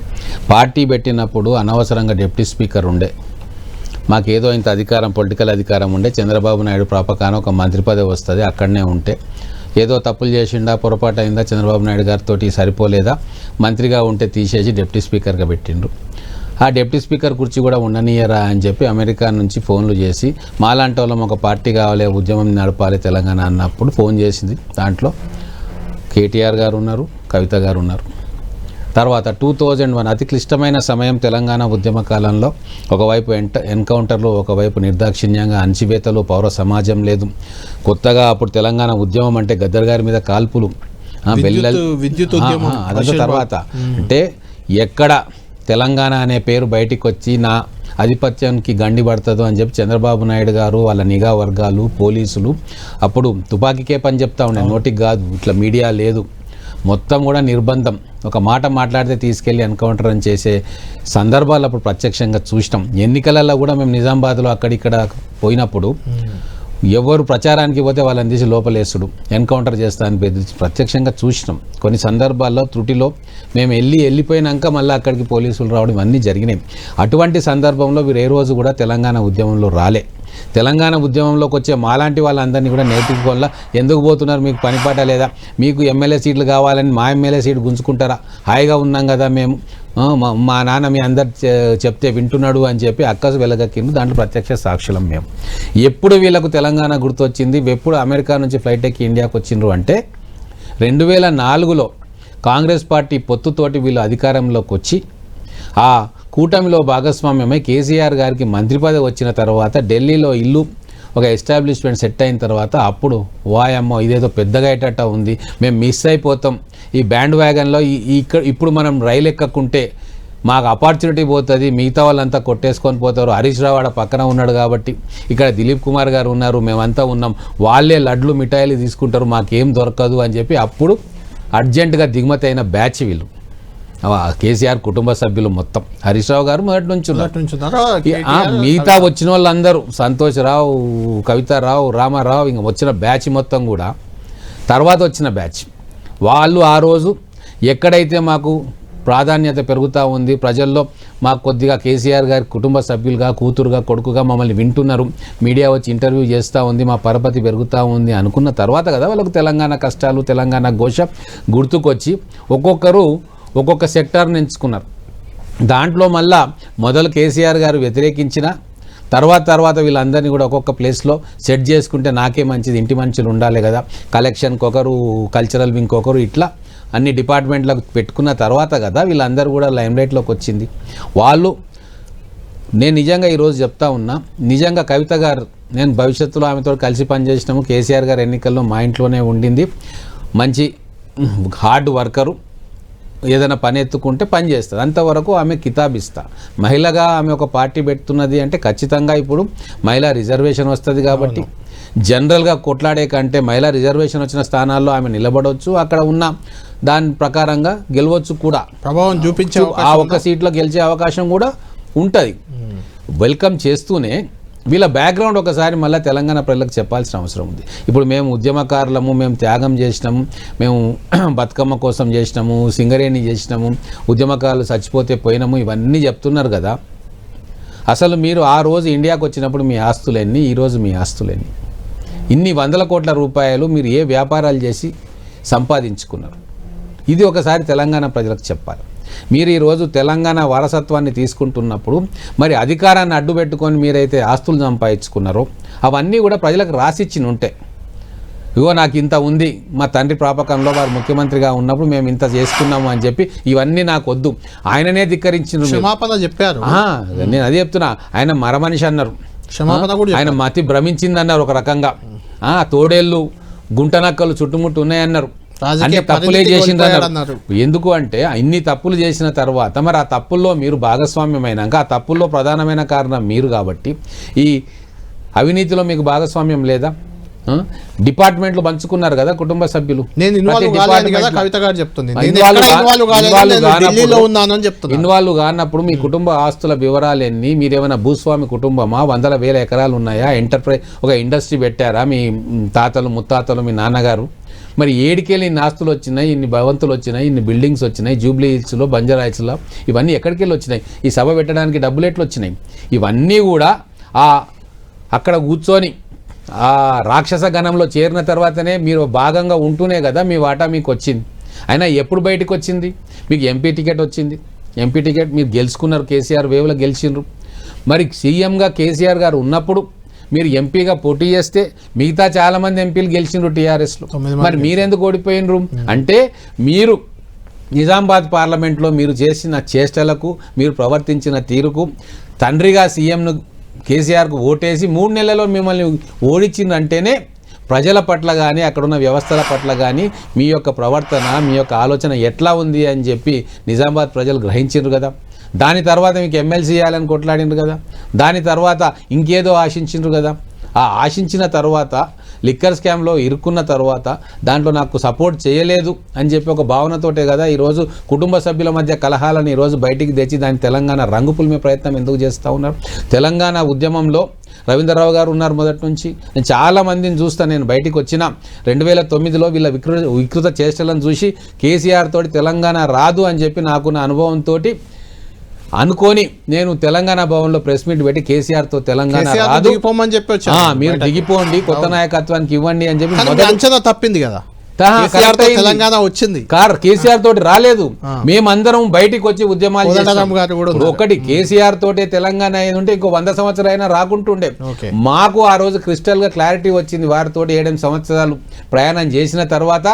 పార్టీ పెట్టినప్పుడు అనవసరంగా డిప్యూటీ స్పీకర్ ఉండే, మాకేదో ఇంత అధికారం, పొలిటికల్ అధికారం ఉండే. చంద్రబాబు నాయుడు ప్రాపకాన ఒక మంత్రి పదవి వస్తుంది, అక్కడనే ఉంటే ఏదో తప్పులు చేసిండా, పొరపాటు అయిందా, చంద్రబాబు నాయుడు గారితో సరిపోలేదా, మంత్రిగా ఉంటే తీసేసి డిప్యూటీ స్పీకర్గా పెట్టిండ్రు. ఆ డిప్యూటీ స్పీకర్ కుర్చీ కూడా ఉండనీయరా అని చెప్పి అమెరికా నుంచి ఫోన్లు చేసి, మాలాంటి వాళ్ళం ఒక పార్టీ కావాలి, ఉద్యమం నడపాలి తెలంగాణ అన్నప్పుడు ఫోన్ చేసింది. దాంట్లో కేటీఆర్ గారు ఉన్నారు, కవిత గారు ఉన్నారు. తర్వాత 2001 అతి క్లిష్టమైన సమయం తెలంగాణ ఉద్యమ కాలంలో. ఒకవైపు ఎన్కౌంటర్లు, ఒకవైపు నిర్దాక్షిణ్యంగా అణచివేతలు, పౌర సమాజం లేదు. కొత్తగా అప్పుడు తెలంగాణ ఉద్యమం అంటే గద్దర్ గారి మీద కాల్పులు, విద్యుత్ ఉద్యమం. అదంతా తర్వాత అంటే ఎక్కడ తెలంగాణ అనే పేరు బయటికి వచ్చి నా ఆధిపత్యానికి గండి పడుతుందో అని చెప్పి చంద్రబాబు నాయుడు గారు, వాళ్ళ నిఘా వర్గాలు, పోలీసులు అప్పుడు తుపాకీకే పని చెప్తా ఉండే, నోటికి కాదు. ఇట్లా మీడియా లేదు, మొత్తం కూడా నిర్బంధం. ఒక మాట మాట్లాడితే తీసుకెళ్ళి ఎన్కౌంటర్ అని చేసే సందర్భాలు అప్పుడు ప్రత్యక్షంగా చూసినాం. ఎన్నికలలో కూడా మేము నిజామాబాద్లో అక్కడిక్కడ పోయినప్పుడు ఎవరు ప్రచారానికి పోతే వాళ్ళని తీసి లోపలేసుడు, ఎన్కౌంటర్ చేస్తా అని బెదిరించి ప్రత్యక్షంగా చూసినాం. కొన్ని సందర్భాల్లో త్రుటిలో మేము వెళ్ళిపోయినాక మళ్ళీ అక్కడికి పోలీసులు రావడం అన్నీ జరిగినాయి. అటువంటి సందర్భంలో వీరు ఏ రోజు కూడా తెలంగాణ ఉద్యమంలో రాలే. తెలంగాణ ఉద్యమంలోకి వచ్చే మాలాంటి వాళ్ళందరినీ కూడా నేర్చుకోవాలా. ఎందుకు పోతున్నారు, మీకు పనిపాట లేదా, మీకు ఎమ్మెల్యే సీట్లు కావాలని మా ఎమ్మెల్యే సీటు గుంజుకుంటారా, హాయిగా ఉన్నాం కదా మేము, మా నాన్న మీ అందరు చెప్తే వింటున్నాడు అని చెప్పి అక్కసు వెలగక్కింది. దాంట్లో ప్రత్యక్ష సాక్షులం మేము. ఎప్పుడు వీళ్ళకు తెలంగాణ గుర్తొచ్చింది, ఎప్పుడు అమెరికా నుంచి ఫ్లైట్ ఎక్కి ఇండియాకి వచ్చిండ్రు అంటే 2004లో కాంగ్రెస్ పార్టీ పొత్తుతోటి వీళ్ళు అధికారంలోకి వచ్చి ఆ కూటమిలో భాగస్వామ్యమై కేసీఆర్ గారికి మంత్రి పదవి వచ్చిన తర్వాత ఢిల్లీలో ఇల్లు ఒక ఎస్టాబ్లిష్మెంట్ సెట్ అయిన తర్వాత అప్పుడు వాయమ్మో ఇదేదో పెద్దగా అయ్యేటట్ట ఉంది, మేము మిస్ అయిపోతాం ఈ బ్యాండ్ వ్యాగన్లో, ఇప్పుడు మనం రైలు ఎక్కకుంటే మాకు ఆపర్చునిటీ పోతుంది, మిగతా వాళ్ళంతా కొట్టేసుకొని పోతారు. హరీష్ రావు ఆడ పక్కన ఉన్నాడు కాబట్టి, ఇక్కడ దిలీప్ కుమార్ గారు ఉన్నారు, మేమంతా ఉన్నాం, వాళ్ళే లడ్లు మిఠాయిలు తీసుకుంటారు, మాకేం దొరకదు అని చెప్పి అప్పుడు అర్జెంటుగా దిగుమతి అయిన బ్యాచ్ వీళ్ళు. కేసీఆర్ కుటుంబ సభ్యులు మొత్తం, హరీష్ రావు గారు మొదటి నుంచి మిగతా వచ్చిన వాళ్ళందరూ, సంతోష్ రావు, కవితారావు, రామారావు, ఇంకా వచ్చిన బ్యాచ్ మొత్తం కూడా, తర్వాత వచ్చిన బ్యాచ్ వాళ్ళు ఆ రోజు ఎక్కడైతే మాకు ప్రాధాన్యత పెరుగుతూ ఉంది, ప్రజల్లో మాకు కొద్దిగా కేసీఆర్ గారి కుటుంబ సభ్యులుగా, కూతురుగా, కొడుకుగా మమ్మల్ని వింటున్నారు, మీడియా వచ్చి ఇంటర్వ్యూ చేస్తూ ఉంది, మా పరపతి పెరుగుతూ ఉంది అనుకున్న తర్వాత కదా వాళ్ళకు తెలంగాణ కష్టాలు, తెలంగాణ ఘోష గుర్తుకొచ్చి ఒక్కొక్కరు ఒక్కొక్క సెక్టార్ని ఎంచుకున్నారు. దాంట్లో మళ్ళా మొదలు కేసీఆర్ గారు వ్యతిరేకించిన తర్వాత వీళ్ళందరినీ కూడా ఒక్కొక్క ప్లేస్లో సెట్ చేసుకుంటే నాకే మంచిది, ఇంటి మనుషులు ఉండాలి కదా, కలెక్షన్కి ఒకరు, కల్చరల్ వింగ్ ఒకరు, ఇట్లా అన్ని డిపార్ట్మెంట్లకు పెట్టుకున్న తర్వాత కదా వీళ్ళందరూ కూడా లైమ్లైట్లోకి వచ్చింది. వాళ్ళు నేను నిజంగా ఈరోజు చెప్తా ఉన్నా, నిజంగా కవిత గారు నేను భవిష్యత్తులో ఆమెతో కలిసి పనిచేసినాము, కేసీఆర్ గారు ఎన్నికల్లో మా ఇంట్లోనే ఉండింది, మంచి హార్డ్ వర్కరు, ఏదైనా పని ఎత్తుకుంటే పని చేస్తుంది, అంతవరకు ఆమె కితాబిస్తా. మహిళగా ఆమె ఒక పార్టీ పెడుతున్నది అంటే ఖచ్చితంగా ఇప్పుడు మహిళా రిజర్వేషన్ వస్తుంది కాబట్టి జనరల్గా కొట్లాడే కంటే మహిళా రిజర్వేషన్ వచ్చిన స్థానాల్లో ఆమె నిలబడవచ్చు, అక్కడ ఉన్న దాని ప్రకారంగా గెలవచ్చు కూడా, ప్రభావం చూపించే ఆ ఒక్క సీట్లో గెలిచే అవకాశం కూడా ఉంటుంది. వెల్కమ్ చేస్తూనే వీళ్ళ బ్యాక్గ్రౌండ్ ఒకసారి మళ్ళీ తెలంగాణ ప్రజలకు చెప్పాల్సిన అవసరం ఉంది. ఇప్పుడు మేము ఉద్యమకారులము, మేము త్యాగం చేసినాము, మేము బతుకమ్మ కోసం చేసినాము, సింగరేణి చేసినాము, ఉద్యమకారులు చచ్చిపోతే పోయినాము, ఇవన్నీ చెప్తున్నారు కదా. అసలు మీరు ఆ రోజు ఇండియాకు వచ్చినప్పుడు మీ ఆస్తులన్నీ, ఈరోజు మీ ఆస్తులన్నీ, ఇన్ని వందల కోట్ల రూపాయలు మీరు ఏ వ్యాపారాలు చేసి సంపాదించుకున్నారు, ఇది ఒకసారి తెలంగాణ ప్రజలకు చెప్పాలి. మీరు ఈరోజు తెలంగాణ వారసత్వాన్ని తీసుకుంటున్నప్పుడు మరి అధికారాన్ని అడ్డుపెట్టుకొని మీరైతే ఆస్తులు సంపాదించుకున్నారో అవన్నీ కూడా ప్రజలకు రాసిచ్చి ఉంటాయి. ఇగో నాకు ఇంత ఉంది, మా తండ్రి ప్రాపకంలో వారు ముఖ్యమంత్రిగా ఉన్నప్పుడు మేము ఇంత చేసుకున్నాము అని చెప్పి ఇవన్నీ నాకు వద్దు, ఆయననే ధిక్కరించిన క్షమాపణ చెప్పారు. నేను అదే చెప్తున్నా, ఆయన మరమనిషి అన్నారు, క్షమాపణ కూడా ఆయన మతి భ్రమించింది అన్నారు ఒక రకంగా, తోడేళ్ళు గుంటనక్కలు చుట్టుముట్టు ఉన్నాయన్నారు, అన్ని తప్పులే చేసిందన్నారు. ఎందుకు అంటే ఇన్ని తప్పులు చేసిన తర్వాత మరి ఆ తప్పుల్లో మీరు భాగస్వామ్యమైనాక ఆ తప్పుల్లో ప్రధానమైన కారణం మీరు కాబట్టి ఈ అవినీతిలో మీకు భాగస్వామ్యం లేదా? డిపార్ట్మెంట్లు పంచుకున్నారు కదా కుటుంబ సభ్యులు. ఇన్వాల్వ్ కానప్పుడు మీ కుటుంబ ఆస్తుల వివరాలు ఎన్ని, మీరేమైనా భూస్వామి కుటుంబమా, వందల వేల ఎకరాలు ఉన్నాయా, ఎంటర్ప్రైజ్ ఒక ఇండస్ట్రీ పెట్టారా మీ తాతలు ముత్తాతలు మీ నాన్నగారు? మరి ఏడికెళ్ళి ఇన్ని ఆస్తులు వచ్చినాయి, ఇన్ని భవంతులు వచ్చినాయి, ఇన్ని బిల్డింగ్స్ వచ్చినాయి, జూబ్లీ హిల్స్లో, బంజారా హిల్స్లో, ఇవన్నీ ఎక్కడికెళ్ళి వచ్చినాయి? ఈ సభ పెట్టడానికి డబ్బులు ఎట్లు వచ్చినాయి? ఇవన్నీ కూడా అక్కడ కూర్చొని ఆ రాక్షస గణంలో చేరిన తర్వాతనే మీరు భాగంగా ఉంటూనే కదా మీ వాటా మీకు వచ్చింది. అయినా ఎప్పుడు బయటకు వచ్చింది? మీకు ఎంపీ టికెట్ వచ్చింది, ఎంపీ టికెట్ మీరు గెలుచుకున్నారు, కేసీఆర్ వేవ్లో గెలిచిండ్రు. మరి సీఎంగా కేసీఆర్ గారు ఉన్నప్పుడు మీరు ఎంపీగా పోటీ చేస్తే మిగతా చాలామంది ఎంపీలు గెలిచిండ్రు టీఆర్ఎస్లో, మరి మీరెందుకు ఓడిపోయినరు? అంటే మీరు నిజామాబాద్ పార్లమెంట్లో మీరు చేసిన చేష్టలకు, మీరు ప్రవర్తించిన తీరుకు తండ్రిగా సీఎంను కేసీఆర్కు ఓటేసి 3 నెలల్లో మిమ్మల్ని ఓడించిందంటేనే ప్రజల పట్ల కానీ అక్కడున్న వ్యవస్థల పట్ల కానీ మీ యొక్క ప్రవర్తన, మీ యొక్క ఆలోచన ఎట్లా ఉంది అని చెప్పి నిజామాబాద్ ప్రజలు గ్రహించారు కదా. దాని తర్వాత మీకు ఎమ్మెల్సీ చేయాలని కొట్లాడిండ్రు కదా, దాని తర్వాత ఇంకేదో ఆశించిండ్రు కదా. ఆ ఆశించిన తర్వాత లిక్కర్ స్కామ్లో ఇరుక్కున్న తర్వాత దాంట్లో నాకు సపోర్ట్ చేయలేదు అని చెప్పి ఒక భావనతోటే కదా ఈరోజు కుటుంబ సభ్యుల మధ్య కలహాలను ఈరోజు బయటికి తెచ్చి దాని తెలంగాణ రంగు పులిమే ప్రయత్నం ఎందుకు చేస్తూ ఉన్నారు? తెలంగాణ ఉద్యమంలో రవీంద్రరావు గారు ఉన్నారు మొదటి నుంచి. నేను చాలామందిని చూస్తాను, నేను బయటికి వచ్చిన 2009లో వీళ్ళ వికృత చేష్టలను చూసి కేసీఆర్ తోటి తెలంగాణ రాదు అని చెప్పి నాకున్న అనుభవంతో అనుకొని నేను తెలంగాణ భవన్లో ప్రెస్ మీట్ పెట్టి కేసీఆర్తో తెలంగాణ రాదు, మీరు దిగిపోండి, కొత్త నాయకత్వానికి ఇవ్వండి అని చెప్పి అంచనా తప్పింది కదా. తెలంగాణ వచ్చింది, కేసీఆర్ తోటి రాలేదు. మేమందరం బయటికి వచ్చి ఉద్యమాలు ఒకటి కేసీఆర్ తోటే తెలంగాణ అయ్యేది ఉంటే ఇంకో 100 సంవత్సరాలైనా రాకుంటుండే. మాకు ఆ రోజు క్రిస్టల్ గా క్లారిటీ వచ్చింది. వారితోటి 7 సంవత్సరాలు ప్రయాణం చేసిన తర్వాత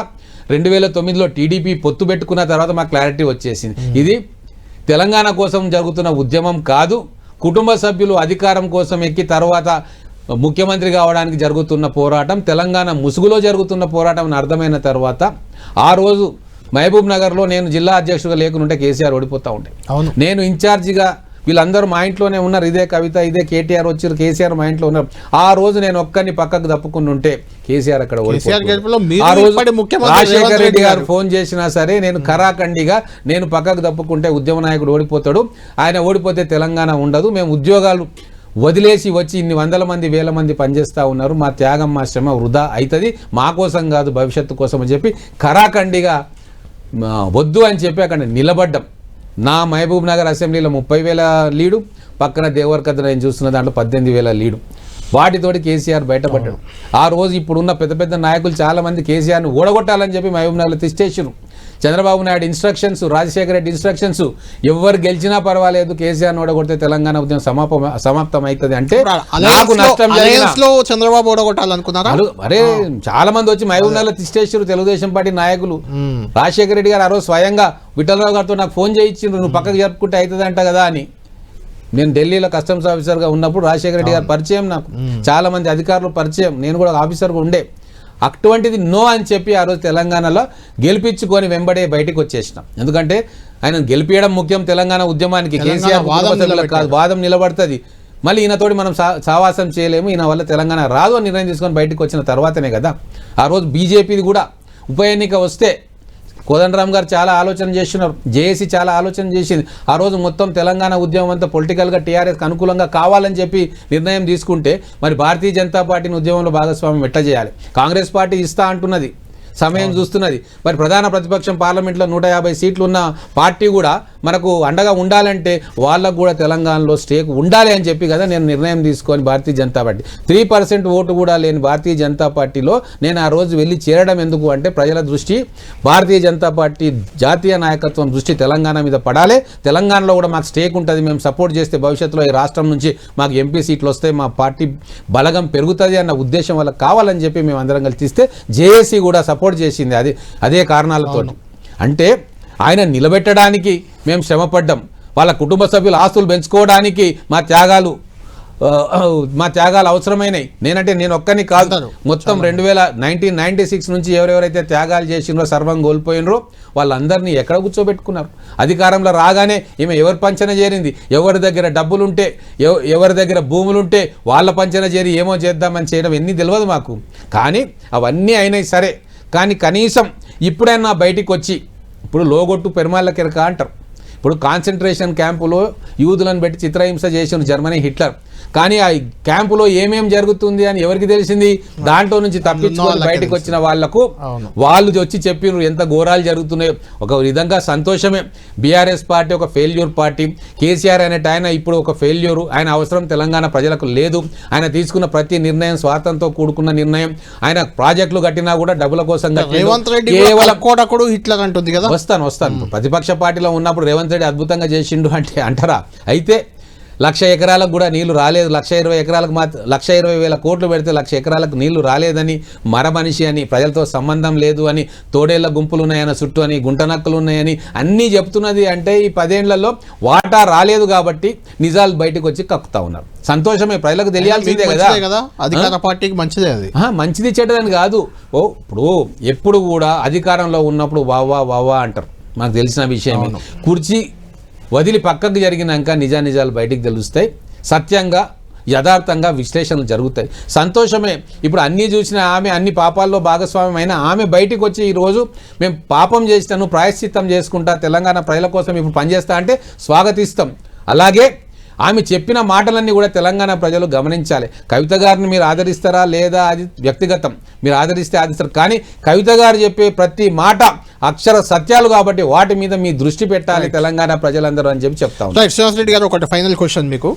2009లో టీడీపీ పొత్తు పెట్టుకున్న తర్వాత మాకు క్లారిటీ వచ్చేసింది. ఇది తెలంగాణ కోసం జరుగుతున్న ఉద్యమం కాదు, కుటుంబ సభ్యులు అధికారం కోసం ఎక్కి తర్వాత ముఖ్యమంత్రి కావడానికి జరుగుతున్న పోరాటం, తెలంగాణ ముసుగులో జరుగుతున్న పోరాటం అని అర్థమైన తర్వాత ఆ రోజు మహబూబ్ నగర్లో నేను జిల్లా అధ్యక్షుడిగా లేకుంటే కేసీఆర్ ఓడిపోతూ ఉండే. నేను ఇన్ఛార్జిగా వీళ్ళందరూ మా ఇంట్లోనే ఉన్నారు, ఇదే కవిత, ఇదే కేటీఆర్ వచ్చారు, కేసీఆర్ మా ఇంట్లో ఉన్నారు. ఆ రోజు నేను ఒక్కరిని పక్కకు తప్పుకుని ఉంటే కేసీఆర్ అక్కడ ఆ రోజు రాజశేఖర రెడ్డి గారు ఫోన్ చేసినా సరే నేను ఖరాఖండిగా నేను పక్కకు తప్పుకుంటే ఉద్యమ నాయకుడు ఓడిపోతాడు, ఆయన ఓడిపోతే తెలంగాణ ఉండదు, మేము ఉద్యోగాలు వదిలేసి వచ్చి ఇన్ని 100 మంది 1000 మంది పనిచేస్తూ ఉన్నారు, మా త్యాగం మా శ్రమ వృధా అవుతుంది, మా కోసం కాదు భవిష్యత్తు కోసం అని చెప్పి ఖరాఖండిగా వద్దు అని చెప్పి అక్కడ నిలబడ్డం. నా మహబూబ్ నగర్ అసెంబ్లీలో 30,000 లీడు, పక్కన దేవరకద్ర నేను చూస్తున్న దాంట్లో 18,000 లీడు. వాటితోటి కేసీఆర్ బయటపడ్డాడు. ఆ రోజు ఇప్పుడున్న పెద్ద పెద్ద నాయకులు చాలామంది కేసీఆర్ని ఓడగొట్టాలని చెప్పి మహబూబ్ నగర్లో తిష్టేసారు. చంద్రబాబు నాయుడు ఇన్స్ట్రక్షన్స్, రాజశేఖర రెడ్డి ఇన్స్ట్రక్షన్స్, ఎవరు గెలిచినా పర్వాలేదు కేసీఆర్ని ఓడగొడితే తెలంగాణ ఉద్యమం సమాప్తం అవుతుంది అంటే నాకు నష్టం లో చంద్రబాబు ఓడగొట్టాలనుకున్నారా? అరే చాలా మంది వచ్చి మహబూబ్ నగర్లో తిష్టేసారు తెలుగుదేశం పార్టీ నాయకులు. రాజశేఖర రెడ్డి గారు ఆ రోజు స్వయంగా విఠలరావు గారితో నాకు ఫోన్ చేయించిండ్రు, నువ్వు పక్కకు జరుపుకుంటే అవుతుందంట కదా అని. నేను ఢిల్లీలో కస్టమ్స్ ఆఫీసర్గా ఉన్నప్పుడు రాజశేఖర రెడ్డి గారు పరిచయం, నాకు చాలా మంది అధికారులు పరిచయం, నేను కూడా ఆఫీసర్గా ఉండే. అటువంటిది నో అని చెప్పి ఆ రోజు తెలంగాణలో గెలిపించుకొని వెంబడే బయటకు వచ్చేసినాం. ఎందుకంటే ఆయన గెలిపించడం ముఖ్యం తెలంగాణ ఉద్యమానికి. కేసీఆర్ కాదు, వాదం నిలబడుతుంది. మళ్ళీ ఈయనతోటి మనం సావాసం చేయలేము, ఈయన వల్ల తెలంగాణ రాదు అని నిర్ణయం తీసుకొని బయటకు వచ్చిన తర్వాతనే కదా ఆ రోజు బీజేపీది కూడా ఉప ఎన్నిక వస్తే కోదండరామ్ గారు చాలా ఆలోచన చేస్తున్నారు, జేఏసీ చాలా ఆలోచన చేసింది. ఆ రోజు మొత్తం తెలంగాణ ఉద్యమం అంతా పొలిటికల్గా టీఆర్ఎస్కి అనుకూలంగా కావాలని చెప్పి నిర్ణయం తీసుకుంటే మరి భారతీయ జనతా పార్టీని ఉద్యమంలో భాగస్వామ్యం ఎట్లా చేయాలి? కాంగ్రెస్ పార్టీ ఇస్తా అంటున్నది, సమయం చూస్తున్నది. మరి ప్రధాన ప్రతిపక్షం పార్లమెంట్లో 150 సీట్లు ఉన్న పార్టీ కూడా మనకు అండగా ఉండాలంటే వాళ్ళకు కూడా తెలంగాణలో స్టేక్ ఉండాలి అని చెప్పి కదా నేను నిర్ణయం తీసుకొని భారతీయ జనతా పార్టీ 3% ఓటు కూడా లేని భారతీయ జనతా పార్టీలో నేను ఆ రోజు వెళ్ళి చేరడం ఎందుకు అంటే ప్రజల దృష్టి, భారతీయ జనతా పార్టీ జాతీయ నాయకత్వం దృష్టి తెలంగాణ మీద పడాలి. తెలంగాణలో కూడా మాకు స్టేక్ ఉంటుంది, మేము సపోర్ట్ చేస్తే భవిష్యత్తులో ఈ రాష్ట్రం నుంచి మాకు ఎంపీ సీట్లు వస్తే మా పార్టీ బలగం పెరుగుతుంది అన్న ఉద్దేశం వల్ల కావాలని చెప్పి మేము అందరం కలిసి తీస్తే జేఏసీ కూడా సపోర్ట్ చేసింది. అదే కారణాలతో. అంటే ఆయన నిలబెట్టడానికి మేము శ్రమపడ్డాం, వాళ్ళ కుటుంబ సభ్యుల ఆస్తులు పెంచుకోవడానికి మా త్యాగాలు అవసరమైనవి. నేను ఒక్కని కాదు, మొత్తం 1996 నుంచి ఎవరెవరైతే త్యాగాలు చేసినో సర్వం కోల్పోయినరో వాళ్ళందరినీ ఎక్కడ కూర్చోబెట్టుకున్నారు. అధికారంలో రాగానే ఈమె ఎవరి పంచన చేరింది, ఎవరి దగ్గర డబ్బులుంటే ఎవరి దగ్గర భూములుంటే వాళ్ళ పంచన చేరి ఏమో చేద్దామని చేయడం ఎన్ని తెలియదు మాకు. కానీ అవన్నీ అయినాయి సరే, కానీ కనీసం ఇప్పుడైనా బయటికి వచ్చి, ఇప్పుడు లోగొట్టు పెరుమాళ్ళ కెరక అంటారు, ఇప్పుడు కాన్సన్ట్రేషన్ క్యాంపులో యూదులను పెట్టి చిత్రహింస చేసిన జర్మనీ హిట్లర్. కానీ ఆ క్యాంపులో ఏమేం జరుగుతుంది అని ఎవరికి తెలిసింది? దాంట్లో నుంచి తప్పించుకొని బయటకు వచ్చిన వాళ్లకు వాళ్ళు వచ్చి చెప్పినారు ఎంత ఘోరాలు జరుగుతున్నాయో. ఒక విధంగా సంతోషమే. బీఆర్ఎస్ పార్టీ ఒక ఫెయిల్యూర్ పార్టీ, కేసీఆర్ అనేటి ఆయన ఇప్పుడు ఒక ఫెయిల్యూరు. ఆయన అవసరం తెలంగాణ ప్రజలకు లేదు. ఆయన తీసుకున్న ప్రతి నిర్ణయం స్వార్థంతో కూడుకున్న నిర్ణయం. ఆయన ప్రాజెక్టులు కట్టినా కూడా డబ్బుల కోసం హిట్లర్ అంటుంది కదా. వస్తాను ప్రతిపక్ష పార్టీలో ఉన్నప్పుడు రేవంత్ రెడ్డి అద్భుతంగా చేసిండు అంటే అంటారా? అయితే 1,00,000 ఎకరాలకు కూడా నీళ్లు రాలేదు, 1,20,000 ఎకరాలకు 1,20,000 కోట్లు పెడితే 1,00,000 ఎకరాలకు నీళ్లు రాలేదని, మరమనిషి అని, ప్రజలతో సంబంధం లేదు అని, తోడేళ్ల గుంపులు ఉన్నాయన్న చుట్టూ అని, గుంటనక్కలు ఉన్నాయని అన్నీ చెప్తున్నది. అంటే ఈ 10 ఏళ్లలో వాటా రాలేదు కాబట్టి నిజాలు బయటకు వచ్చి కక్కుతా ఉన్నారు. సంతోషమే, ప్రజలకు తెలియాల్సిందే కదా. అధికార పార్టీకి మంచిదే అది. మంచిది చెడ్డదని కాదు. ఇప్పుడు ఎప్పుడు కూడా అధికారంలో ఉన్నప్పుడు వావా అంటారు, మనకు తెలిసిన విషయమే. కుర్చీ వదిలి పక్కకు జరిగినాక నిజాలు బయటికి తెలుస్తాయి, సత్యంగా యథార్థంగా విశ్లేషణలు జరుగుతాయి. సంతోషమే. ఇప్పుడు అన్నీ చూసిన ఆమె అన్ని పాపాల్లో భాగస్వామ్యం అయినా ఆమె బయటికి వచ్చి ఈరోజు మేము పాపం చేస్తాను, ప్రాయశ్చిత్తం చేసుకుంటా, తెలంగాణ ప్రజల కోసం ఇప్పుడు పనిచేస్తా అంటే స్వాగతిస్తాం. అలాగే ఆమె చెప్పిన మాటలన్నీ కూడా తెలంగాణ ప్రజలు గమనించాలి. కవిత గారిని మీరు ఆదరిస్తారా లేదా అది వ్యక్తిగతం, మీరు ఆదరిస్తే ఆదరిస్తారు. కానీ కవిత గారు చెప్పే ప్రతి మాట అక్షర సత్యాలు కాబట్టి వాటి మీద మీ దృష్టి పెట్టాలి తెలంగాణ ప్రజలందరూ అని చెప్పి చెప్తా ఉన్నాను. శ్రీనివాస్ రెడ్డి గారు, ఒకటి ఫైనల్ క్వశ్చన్ మీకు.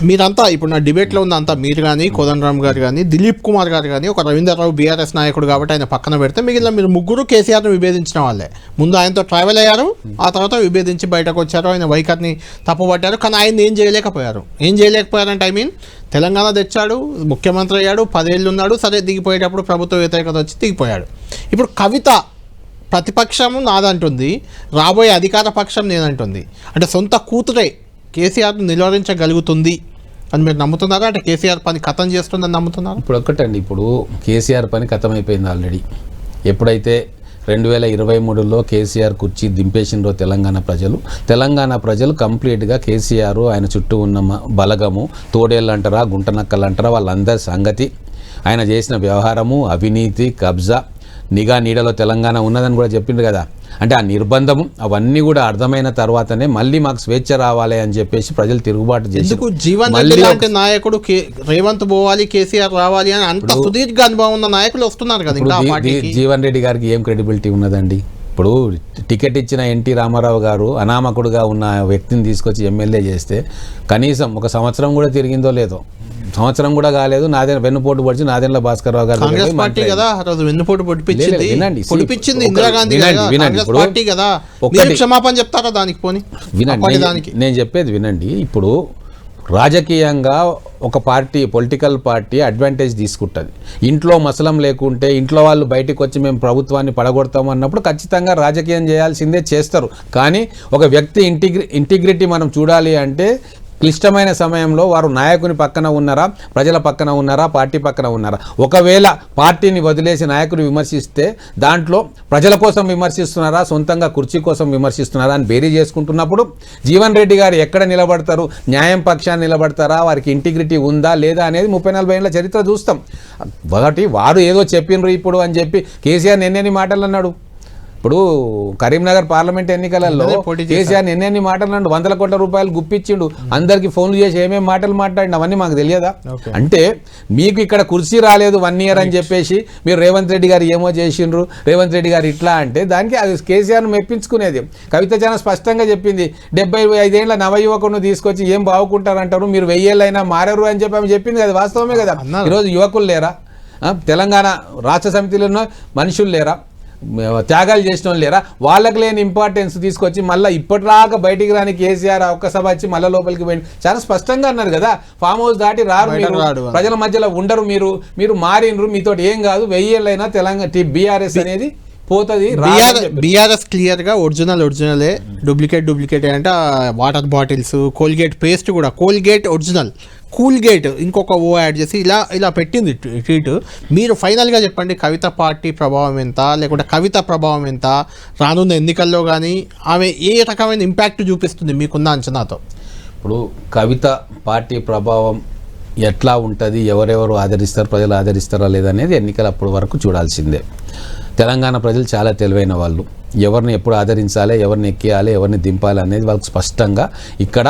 మీరంతా ఇప్పుడు నా డిబేట్లో ఉన్న అంతా మీరు కానీ, కోదండరామ్ గారు కానీ, దిలీప్ కుమార్ గారు కానీ, ఒక రవీంద్రరావు బీఆర్ఎస్ నాయకుడు కాబట్టి ఆయన పక్కన పెడితే మిగిలిన మీరు ముగ్గురు కేసీఆర్ను విభేదించిన వాళ్ళే. ముందు ఆయనతో ట్రావెల్ అయ్యారు, ఆ తర్వాత విభేదించి బయటకు వచ్చారు, ఆయన వైఖరిని తప్పుపట్టారు. కానీ ఆయన ఏం చేయలేకపోయారంటే తెలంగాణ తెచ్చాడు, ముఖ్యమంత్రి అయ్యాడు, 10 ఏళ్ళు ఉన్నాడు, సరే దిగిపోయేటప్పుడు ప్రభుత్వ వ్యతిరేకత వచ్చి దిగిపోయాడు. ఇప్పుడు కవిత ప్రతిపక్షము నాదంటుంది, రాబోయే అధికార పక్షం నేనంటుంది. అంటే సొంత కూతురే కేసీఆర్ను నిలువరించగలుగుతుంది అని మీరు నమ్ముతున్నారా? అంటే కేసీఆర్ పని ఖతం చేస్తుందని నమ్ముతున్నారు? ఇప్పుడు ఒక్కటండి, ఇప్పుడు కేసీఆర్ పని ఖతం అయిపోయింది ఆల్రెడీ. ఎప్పుడైతే 2023లో కేసీఆర్ కుర్చీ దింపేసిండ్రో తెలంగాణ ప్రజలు కంప్లీట్గా కేసీఆర్ ఆయన చుట్టూ ఉన్న బలగము, తోడేళ్ళు అంటారా, గుంటనక్కలు అంటారా, వాళ్ళందరి సంగతి, ఆయన చేసిన వ్యవహారము, అవినీతి, కబ్జా, నిఘా నీడలో తెలంగాణ ఉన్నదని కూడా చెప్పిండ్రు కదా. అంటే ఆ నిర్బంధము అవన్నీ కూడా అర్థమైన తర్వాతనే మళ్ళీ మాకు స్వేచ్ఛ రావాలి అని చెప్పేసి ప్రజలు తిరుగుబాటు చేసి జీవన్ రెడ్డి లాంటి నాయకుడు రేవంత్ పోవాలి, కేసీఆర్ రావాలి అని అంత సుదీర్ఘ అనుభవం ఉన్న నాయకులు వస్తున్నారు కదా. జీవన్ రెడ్డి గారికి ఏం క్రెడిబిలిటీ ఉన్నదండి? ఇప్పుడు టికెట్ ఇచ్చిన ఎన్టీ రామారావు గారు అనామకుడుగా ఉన్న వ్యక్తిని తీసుకొచ్చి ఎమ్మెల్యే చేస్తే కనీసం ఒక సంవత్సరం కూడా తిరిగిందో లేదో, సంవత్సరం కూడా కాలేదు, నాదే వెన్నుపోటు పొడిచి నాదెండ్ల భాస్కర్ రావు గారు కాంగ్రెస్ పార్టీ కదా ఆ రోజు వెన్నుపోటు పొడిపించింది, వినండి. పొడిపించింది ఇందిరాగాంధీ కదా, కాంగ్రెస్ పార్టీ కదా, మీరు క్షమాపణ చెప్తారా దానికి? పోనీ వినండి, దానికి నేను చెప్పేది వినండి. ఇప్పుడు రాజకీయంగా ఒక పార్టీ, పొలిటికల్ పార్టీ అడ్వాంటేజ్ తీసుకుంటుంది. ఇంట్లో మసలం లేకుంటే ఇంట్లో వాళ్ళు బయటకు వచ్చి మేము ప్రభుత్వాన్ని పడగొడతాము అన్నప్పుడు ఖచ్చితంగా రాజకీయం చేయాల్సిందే, చేస్తారు. కానీ ఒక వ్యక్తి ఇంటిగ్రిటీ మనం చూడాలి అంటే క్లిష్టమైన సమయంలో వారు నాయకుని పక్కన ఉన్నారా, ప్రజల పక్కన ఉన్నారా, పార్టీ పక్కన ఉన్నారా? ఒకవేళ పార్టీని వదిలేసి నాయకుని విమర్శిస్తే దాంట్లో ప్రజల కోసం విమర్శిస్తున్నారా, సొంతంగా కుర్చీ కోసం విమర్శిస్తున్నారా అని బేరీ చేసుకుంటున్నప్పుడు జీవన్ రెడ్డి గారు ఎక్కడ నిలబడతారు, న్యాయం పక్షాన్ని నిలబడతారా, వారికి ఇంటిగ్రిటీ ఉందా లేదా అనేది 30-40 ఏళ్ళ చరిత్ర చూస్తాం. ఒకటి వారు ఏదో చెప్పిండ్రు ఇప్పుడు అని చెప్పి కేసీఆర్ ఎన్నెన్ని మాటలు అన్నాడు. ఇప్పుడు కరీంనగర్ పార్లమెంట్ ఎన్నికలలో కేసీఆర్ ఎన్నెన్ని మాటలు అన్నాడు, 100 కోట్ల రూపాయలు గుప్పించిండు, అందరికి ఫోన్లు చేసి ఏమేమి మాటలు మాట్లాడిన అవన్నీ మాకు తెలియదా? అంటే మీకు ఇక్కడ కుర్చీ రాలేదు 1 ఇయర్ అని చెప్పేసి మీరు రేవంత్ రెడ్డి గారు ఏమో చేసిండ్రు, రేవంత్ రెడ్డి గారు ఇట్లా అంటే దానికి అది కేసీఆర్ను మెప్పించుకునేది. కవిత చాలా స్పష్టంగా చెప్పింది, 75 ఏళ్ల నవయువకులను తీసుకొచ్చి ఏం బాగుకుంటారంటారు, మీరు 1000 ఏళ్ళైనా మారరు అని చెప్పి ఆమె చెప్పింది కదా, వాస్తవమే కదా. ఈరోజు యువకులు లేరా, తెలంగాణ రాష్ట్ర సమితిలో మనుషులు లేరా, త్యాగాలు చేసిన వాళ్ళు లేరా? వాళ్ళకి లేని ఇంపార్టెన్స్ తీసుకొచ్చి మళ్ళీ ఇప్పటిలాగా బయటికి రాని కేసీఆర్ ఒక్క సభ వచ్చి మళ్ళీ లోపలికి పోయింది. చాలా స్పష్టంగా అన్నారు కదా, ఫామ్ హౌస్ దాటి రారు మీరు, ప్రజల మధ్యలో ఉండరు, మీరు మారినరు, మీతోటి ఏం కాదు, 1000 ఏళ్ళైనా తెలంగాణ బీఆర్ఎస్ అనేది పోతుంది. బీఆర్ఎస్ క్లియర్గా ఒరిజినలే, డూప్లికేట్ అంటే వాటర్ బాటిల్స్, కోల్గేట్ పేస్ట్ కూడా కోల్గేట్ ఒరిజినల్, కూల్గేట్ ఇంకొక ఓ యాడ్ చేసి ఇలా పెట్టింది ట్వీట్. మీరు ఫైనల్గా చెప్పండి, కవిత పార్టీ ప్రభావం ఎంత, లేకుంటే కవిత ప్రభావం ఎంత రానున్న ఎన్నికల్లో కానీ, ఆమె ఏ రకమైన ఇంపాక్ట్ చూపిస్తుంది మీకున్న అంచనాతో? ఇప్పుడు కవిత పార్టీ ప్రభావం ఎట్లా ఉంటుంది, ఎవరెవరు ఆదరిస్తారు, ప్రజలు ఆదరిస్తారా లేదనేది ఎన్నికలు అప్పటి వరకు చూడాల్సిందే. తెలంగాణ ప్రజలు చాలా తెలివైన వాళ్ళు, ఎవరిని ఎప్పుడు ఆదరించాలి, ఎవరిని ఎక్కియాలి, ఎవరిని దింపాలి అనేది వాళ్ళకి స్పష్టంగా ఇక్కడ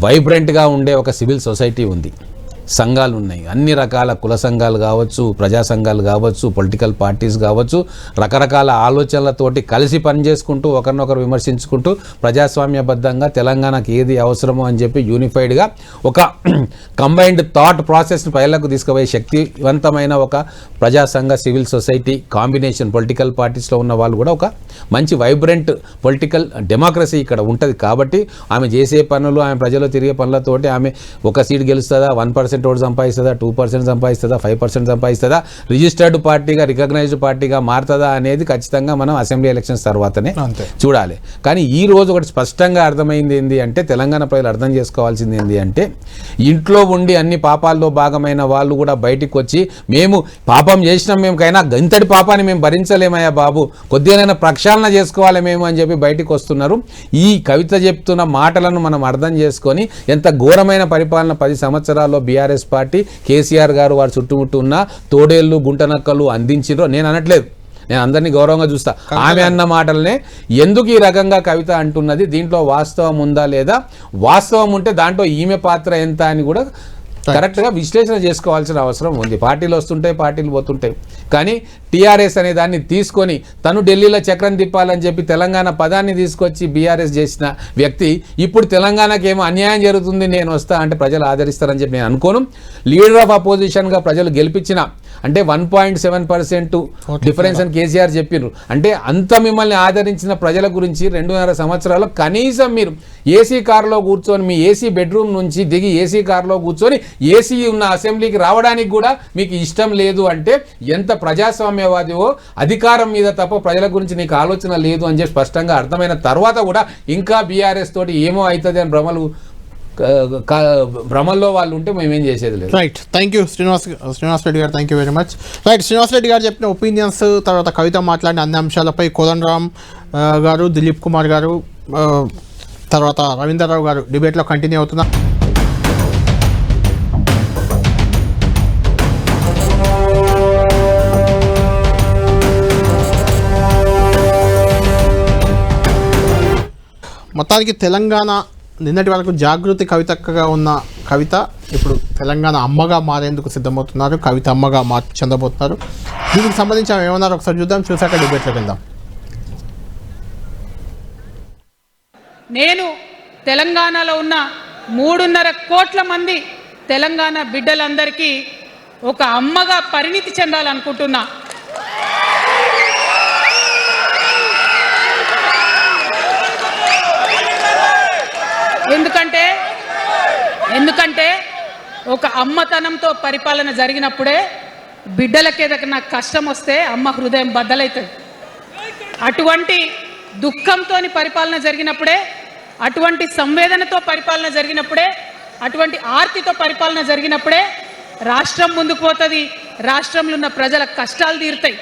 వైబ్రెంట్గా ఉండే ఒక సివిల్ సొసైటీ ఉంది, సంఘాలు ఉన్నాయి, అన్ని రకాల కుల సంఘాలు కావచ్చు, ప్రజా సంఘాలు కావచ్చు, పొలిటికల్ పార్టీస్ కావచ్చు, రకరకాల ఆలోచనలతోటి కలిసి పనిచేసుకుంటూ ఒకరినొకరు విమర్శించుకుంటూ ప్రజాస్వామ్యబద్ధంగా తెలంగాణకు ఏది అవసరమో అని చెప్పి యూనిఫైడ్గా ఒక కంబైన్డ్ థాట్ ప్రాసెస్ని ప్రజలకు తీసుకుపోయే శక్తివంతమైన ఒక ప్రజా సంఘ సివిల్ సొసైటీ కాంబినేషన్ పొలిటికల్ పార్టీస్లో ఉన్న వాళ్ళు కూడా ఒక మంచి వైబ్రెంట్ పొలిటికల్ డెమోక్రసీ ఇక్కడ ఉంటుంది. కాబట్టి ఆమె చేసే పనులు, ఆమె ప్రజలు తిరిగే పనులతోటి ఆమె ఒక సీట్ గెలుస్తుందా, 1% ఓటు సంపాదిస్తుందా, 2% సంపాదిస్తుందా, 5% సంపాదిస్తుందా, రిజిస్టర్డ్ పార్టీగా రికగ్నైజ్డ్ పార్టీగా మారుతుందా అనేది ఖచ్చితంగా మనం అసెంబ్లీ ఎలక్షన్స్ తర్వాతనే చూడాలి. కానీ ఈ రోజు ఒకటి స్పష్టంగా అర్థమైంది ఏంటి అంటే, తెలంగాణ ప్రజలు అర్థం చేసుకోవాల్సింది ఏంటి అంటే, ఇంట్లో ఉండి అన్ని పాపాల్లో భాగమైన వాళ్ళు కూడా బయటికి వచ్చి మేము పాపం చేసినాం, మేముకైనా ఇంతటి పాపాన్ని మేము భరించలేమయ్యా బాబు, కొద్దిగానైనా ప్రక్షాళన చేసుకోవాలి మేము అని చెప్పి బయటికి వస్తున్నారు. ఈ కవిత చెప్తున్న మాటలను మనం అర్థం చేసుకొని ఎంత ఘోరమైన పరిపాలన 10 సంవత్సరాల్లో బీఆర్ఎస్ పార్టీ, కేసీఆర్ గారు వారు చుట్టుముట్టు ఉన్న తోడేళ్ళు గుంటనక్కలు అందించిరో నేను అనట్లేదు, నేను అందరినీ గౌరవంగా చూస్తా. ఆమె అన్న మాటలనే ఎందుకు ఈ రకంగా కవిత అంటున్నది, దీంట్లో వాస్తవం ఉందా లేదా, వాస్తవం ఉంటే దాంట్లో ఈమె పాత్ర ఎంత అని కూడా కరెక్ట్గా విశ్లేషణ చేసుకోవాల్సిన అవసరం ఉంది. పార్టీలు వస్తుంటాయి, పార్టీలు పోతుంటాయి, కానీ టీఆర్ఎస్ అనే దాన్ని తీసుకొని తను ఢిల్లీలో చక్రం తిప్పాలని చెప్పి తెలంగాణ పదాన్ని తీసుకొచ్చి బీఆర్ఎస్ చేసిన వ్యక్తి ఇప్పుడు తెలంగాణకి ఏమో అన్యాయం జరుగుతుంది నేను వస్తా అంటే ప్రజలు ఆదరిస్తారని చెప్పి నేను అనుకోను. లీడర్ ఆఫ్ అపోజిషన్గా ప్రజలు గెలిపించిన అంటే 1.7% డిఫరెన్స్ అని కేసీఆర్ చెప్పిర్రు. అంటే అంత మిమ్మల్ని ఆదరించిన ప్రజల గురించి 2.5 సంవత్సరాల్లో కనీసం మీరు ఏసీ కారులో కూర్చొని మీ ఏసీ బెడ్రూమ్ నుంచి దిగి ఏసీ కారులో కూర్చొని ఏసీ ఉన్న అసెంబ్లీకి రావడానికి కూడా మీకు ఇష్టం లేదు అంటే ఎంత ప్రజాస్వామ్యవాదివో, అధికారం మీద తప్ప ప్రజల గురించి నీకు ఆలోచన లేదు అని చెప్పి స్పష్టంగా అర్థమైన తర్వాత కూడా ఇంకా బీఆర్ఎస్ తోటి ఏమో అవుతుంది అని భ్రమల్లో వాళ్ళు ఉంటే మేమేం చేసేది లేదు. Right, thank you Srinivas Reddy గారు, thank you very much. Right, Srinivas Reddy గారు చెప్పిన ఒపీనియన్స్, తర్వాత కవిత మాట్లాడిన అన్ని అంశాలపై కోదండరామ్ గారు, దిలీప్ కుమార్ గారు, తర్వాత రవీందర్రావు గారు డిబేట్లో కంటిన్యూ అవుతున్నా. మొత్తానికి తెలంగాణ నిన్నటి వరకు జాగృతి కవితగా ఉన్న కవిత ఇప్పుడు తెలంగాణ అమ్మగా మారేందుకు సిద్ధమవుతున్నారు, కవిత అమ్మగా చెందబోతున్నారు. దీనికి సంబంధించి ఆమె ఏమన్నారు ఒకసారి చూద్దాం, చూసాక డిబేట్లోకి వెళ్దాం. నేను తెలంగాణలో ఉన్న 3.5 కోట్ల మంది తెలంగాణ బిడ్డలందరికీ ఒక అమ్మగా పరిణితి చెందాలనుకుంటున్నా. ఎందుకంటే ఒక అమ్మతనంతో పరిపాలన జరిగినప్పుడే బిడ్డలకి ఏదైనా కష్టం వస్తే అమ్మ హృదయం బద్దలవుతుంది. అటువంటి దుఃఖంతో పరిపాలన జరిగినప్పుడే, అటువంటి సంవేదనతో పరిపాలన జరిగినప్పుడే, అటువంటి ఆర్తితో పరిపాలన జరిగినప్పుడే రాష్ట్రం ముందుకు పోతుంది, రాష్ట్రంలో ఉన్న ప్రజల కష్టాలు తీరుతాయి.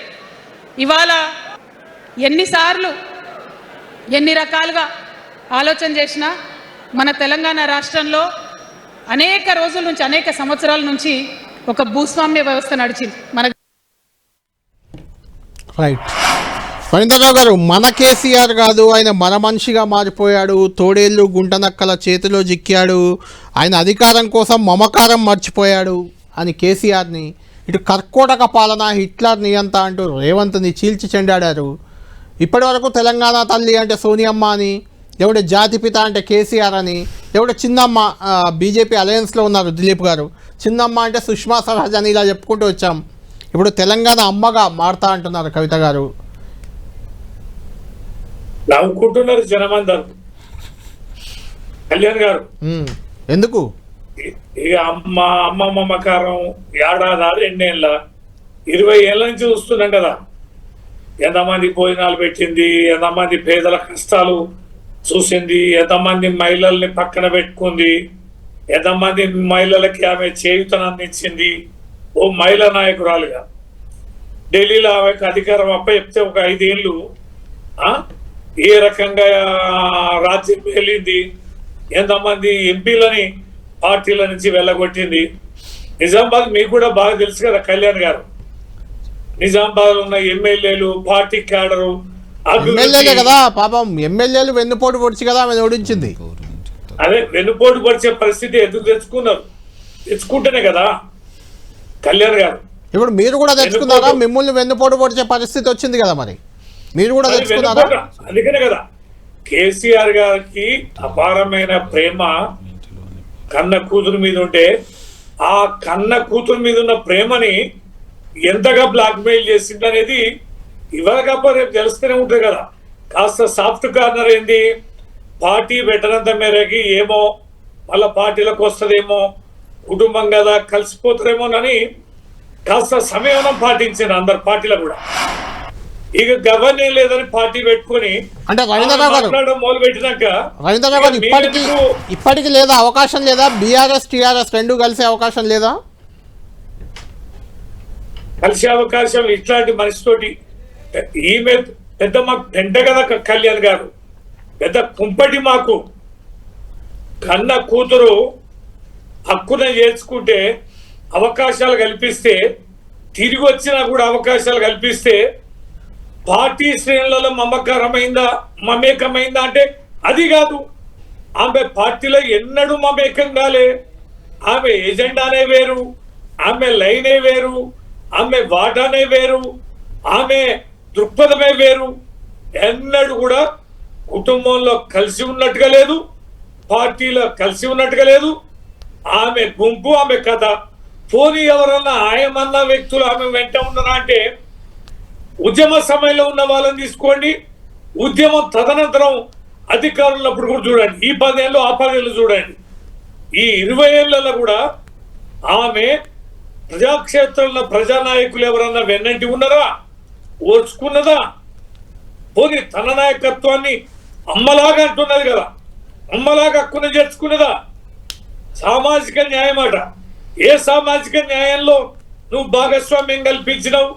ఇవాళ ఎన్నిసార్లు ఎన్ని రకాలుగా ఆలోచన చేసినా మన తెలంగాణ రాష్ట్రంలో అనేక రోజుల నుంచి, అనేక సంవత్సరాల నుంచి ఒక భూస్వామ్య వ్యవస్థ నడిచింది. రైట్. వనితారావు గారు, మన కేసీఆర్ కాదు, ఆయన మన మనిషిగా మారిపోయాడు, తోడేళ్ళు గుంటనక్కల చేతిలో చిక్కాడు, ఆయన అధికారం కోసం మమకారం మర్చిపోయాడు అని కేసీఆర్ని, ఇటు కర్కోటక పాలన, హిట్లర్ నియంత అంటూ రేవంత్ని చీల్చి చెండాడారు. ఇప్పటి వరకు తెలంగాణ తల్లి అంటే సోనియమ్మ అని, ఎవడ జాతిపిత అంటే కేసీఆర్ అని, ఎవడ చిన్నమ్మ, బీజేపీ అలయన్స్లో ఉన్నారు దిలీప్ గారు, చిన్నమ్మ అంటే సుష్మా స్వరాజ్ అని ఇలా చెప్పుకుంటూ వచ్చాం. ఇప్పుడు తెలంగాణ అమ్మగా మారుతా అంటున్నారు కవిత గారు. నవ్వుకుంటున్నారు జనమందరు. కళ్యాణ్ గారు ఎందుకు ఇక అమ్మ మమకారం ఏడాది 2 ఏళ్ళ 20 ఏళ్ళ నుంచి చూస్తున్నాం కదా. ఎంతమంది భోజనాలు పెట్టింది, ఎంతమంది పేదల కష్టాలు చూసింది, ఎంతమంది మహిళల్ని పక్కన పెట్టుకుంది, ఎంతమంది మహిళలకి ఆమె చేయూతను అందించింది. ఓ మహిళా నాయకురాలుగా ఢిల్లీలో ఆమెకు అధికారం చెప్తే ఒక 5 ఏళ్ళు ఏ రకంగా రాజ్యం వెళ్ళింది, ఎంతమంది ఎంపీలని పార్టీల నుంచి వెళ్ళగొట్టింది. నిజామాబాద్ మీకు కూడా బాగా తెలుసు కదా కళ్యాణ్ గారు. నిజామాబాద్ ఉన్న ఎమ్మెల్యేలు, పార్టీ క్యాడరు, ఎమ్మెల్యేలే కదా పాపం, ఎమ్మెల్యేలు వెన్నుపోటు పొడిచి కదా ఆమె ఓడించింది. అదే వెన్నుపోటు పొడిచే పరిస్థితి ఎందుకు తెచ్చుకుంటేనే కదా కళ్యాణ్ గారు. ఇప్పుడు మీరు కూడా తెచ్చుకున్నారా? మిమ్మల్ని వెన్నుపోటు పొడిచే పరిస్థితి వచ్చింది కదా, మరి మీరు కూడా తెచ్చుకున్నారా? అందుకనే కదా కేసీఆర్ గారికి అపారమైన ప్రేమ కన్న కూతురు మీద ఉంటే, ఆ కన్న కూతురు మీద ఉన్న ప్రేమని ఎంతగా బ్లాక్మెయిల్ చేసింది అనేది ఇవాళ కాప రేపు తెలుస్తూనే ఉంటుంది కదా. కాస్త సాఫ్ట్ కార్నర్ ఏంది, పార్టీ పెట్టనంత మేరకి ఏమో మళ్ళా పార్టీలకు వస్తుందేమో, కుటుంబం కదా కలిసిపోతారేమోనని కాస్త సమయం పాటించాను అందరు పార్టీలో కూడా. ఇక గవర్నే లేదని పార్టీ పెట్టుకుని అంటే రవీంద్రరావు మొదలు పెట్టినాక ఇప్పటికి లేదా అవకాశం లేదా? బీఆర్ఎస్ టీఆర్ఎస్ రెండు కలిసే అవకాశం లేదా? కలిసే అవకాశం ఇట్లాంటి మనిషితోటి ఈమె పెద్ద మాకు పెంట కదా కళ్యాణ్ గారు, పెద్ద కుంపటి మాకు కన్న కూతురు హక్కున చేర్చుకుంటే అవకాశాలు కల్పిస్తే, తిరిగి వచ్చినా కూడా అవకాశాలు కల్పిస్తే పార్టీ శ్రేణులలో మమేకమైందా అంటే అది కాదు. ఆమె పార్టీలో ఎన్నడూ మమేకం కాలే. ఆమె ఎజెండానే వేరు, ఆమె లైనే వేరు, ఆమె వాటానే వేరు, ఆమె దృక్పథమే వేరు. ఎన్నడూ కూడా కుటుంబంలో కలిసి ఉన్నట్టుగా లేదు, పార్టీలో కలిసి ఉన్నట్టుగా లేదు. ఆమె గుంపు, ఆమె కథ. పోనీ ఎవరన్నా ఆయమన్న వ్యక్తులు ఆమె వెంట ఉన్నారా అంటే ఉద్యమ సమయంలో ఉన్న వాళ్ళని తీసుకోండి, ఉద్యమం తదనంతరం అధికారులప్పుడు కూడా చూడండి, ఈ 10 ఏళ్ళు ఆ 10 ఏళ్ళు చూడండి, ఈ 20 ఏళ్లలో కూడా ఆమె ప్రజాక్షేత్రంలో ప్రజానాయకులు ఎవరన్నా వెన్నంటి ఉన్నారా, ఓర్చుకున్నదా? పోనీ తన నాయకత్వాన్ని అమ్మలాగా అంటున్నది కదా, అమ్మలాగా హక్కున చేర్చుకున్నదా? సామాజిక న్యాయం అట. ఏ సామాజిక న్యాయంలో నువ్వు భాగస్వామ్యం కల్పించినావు?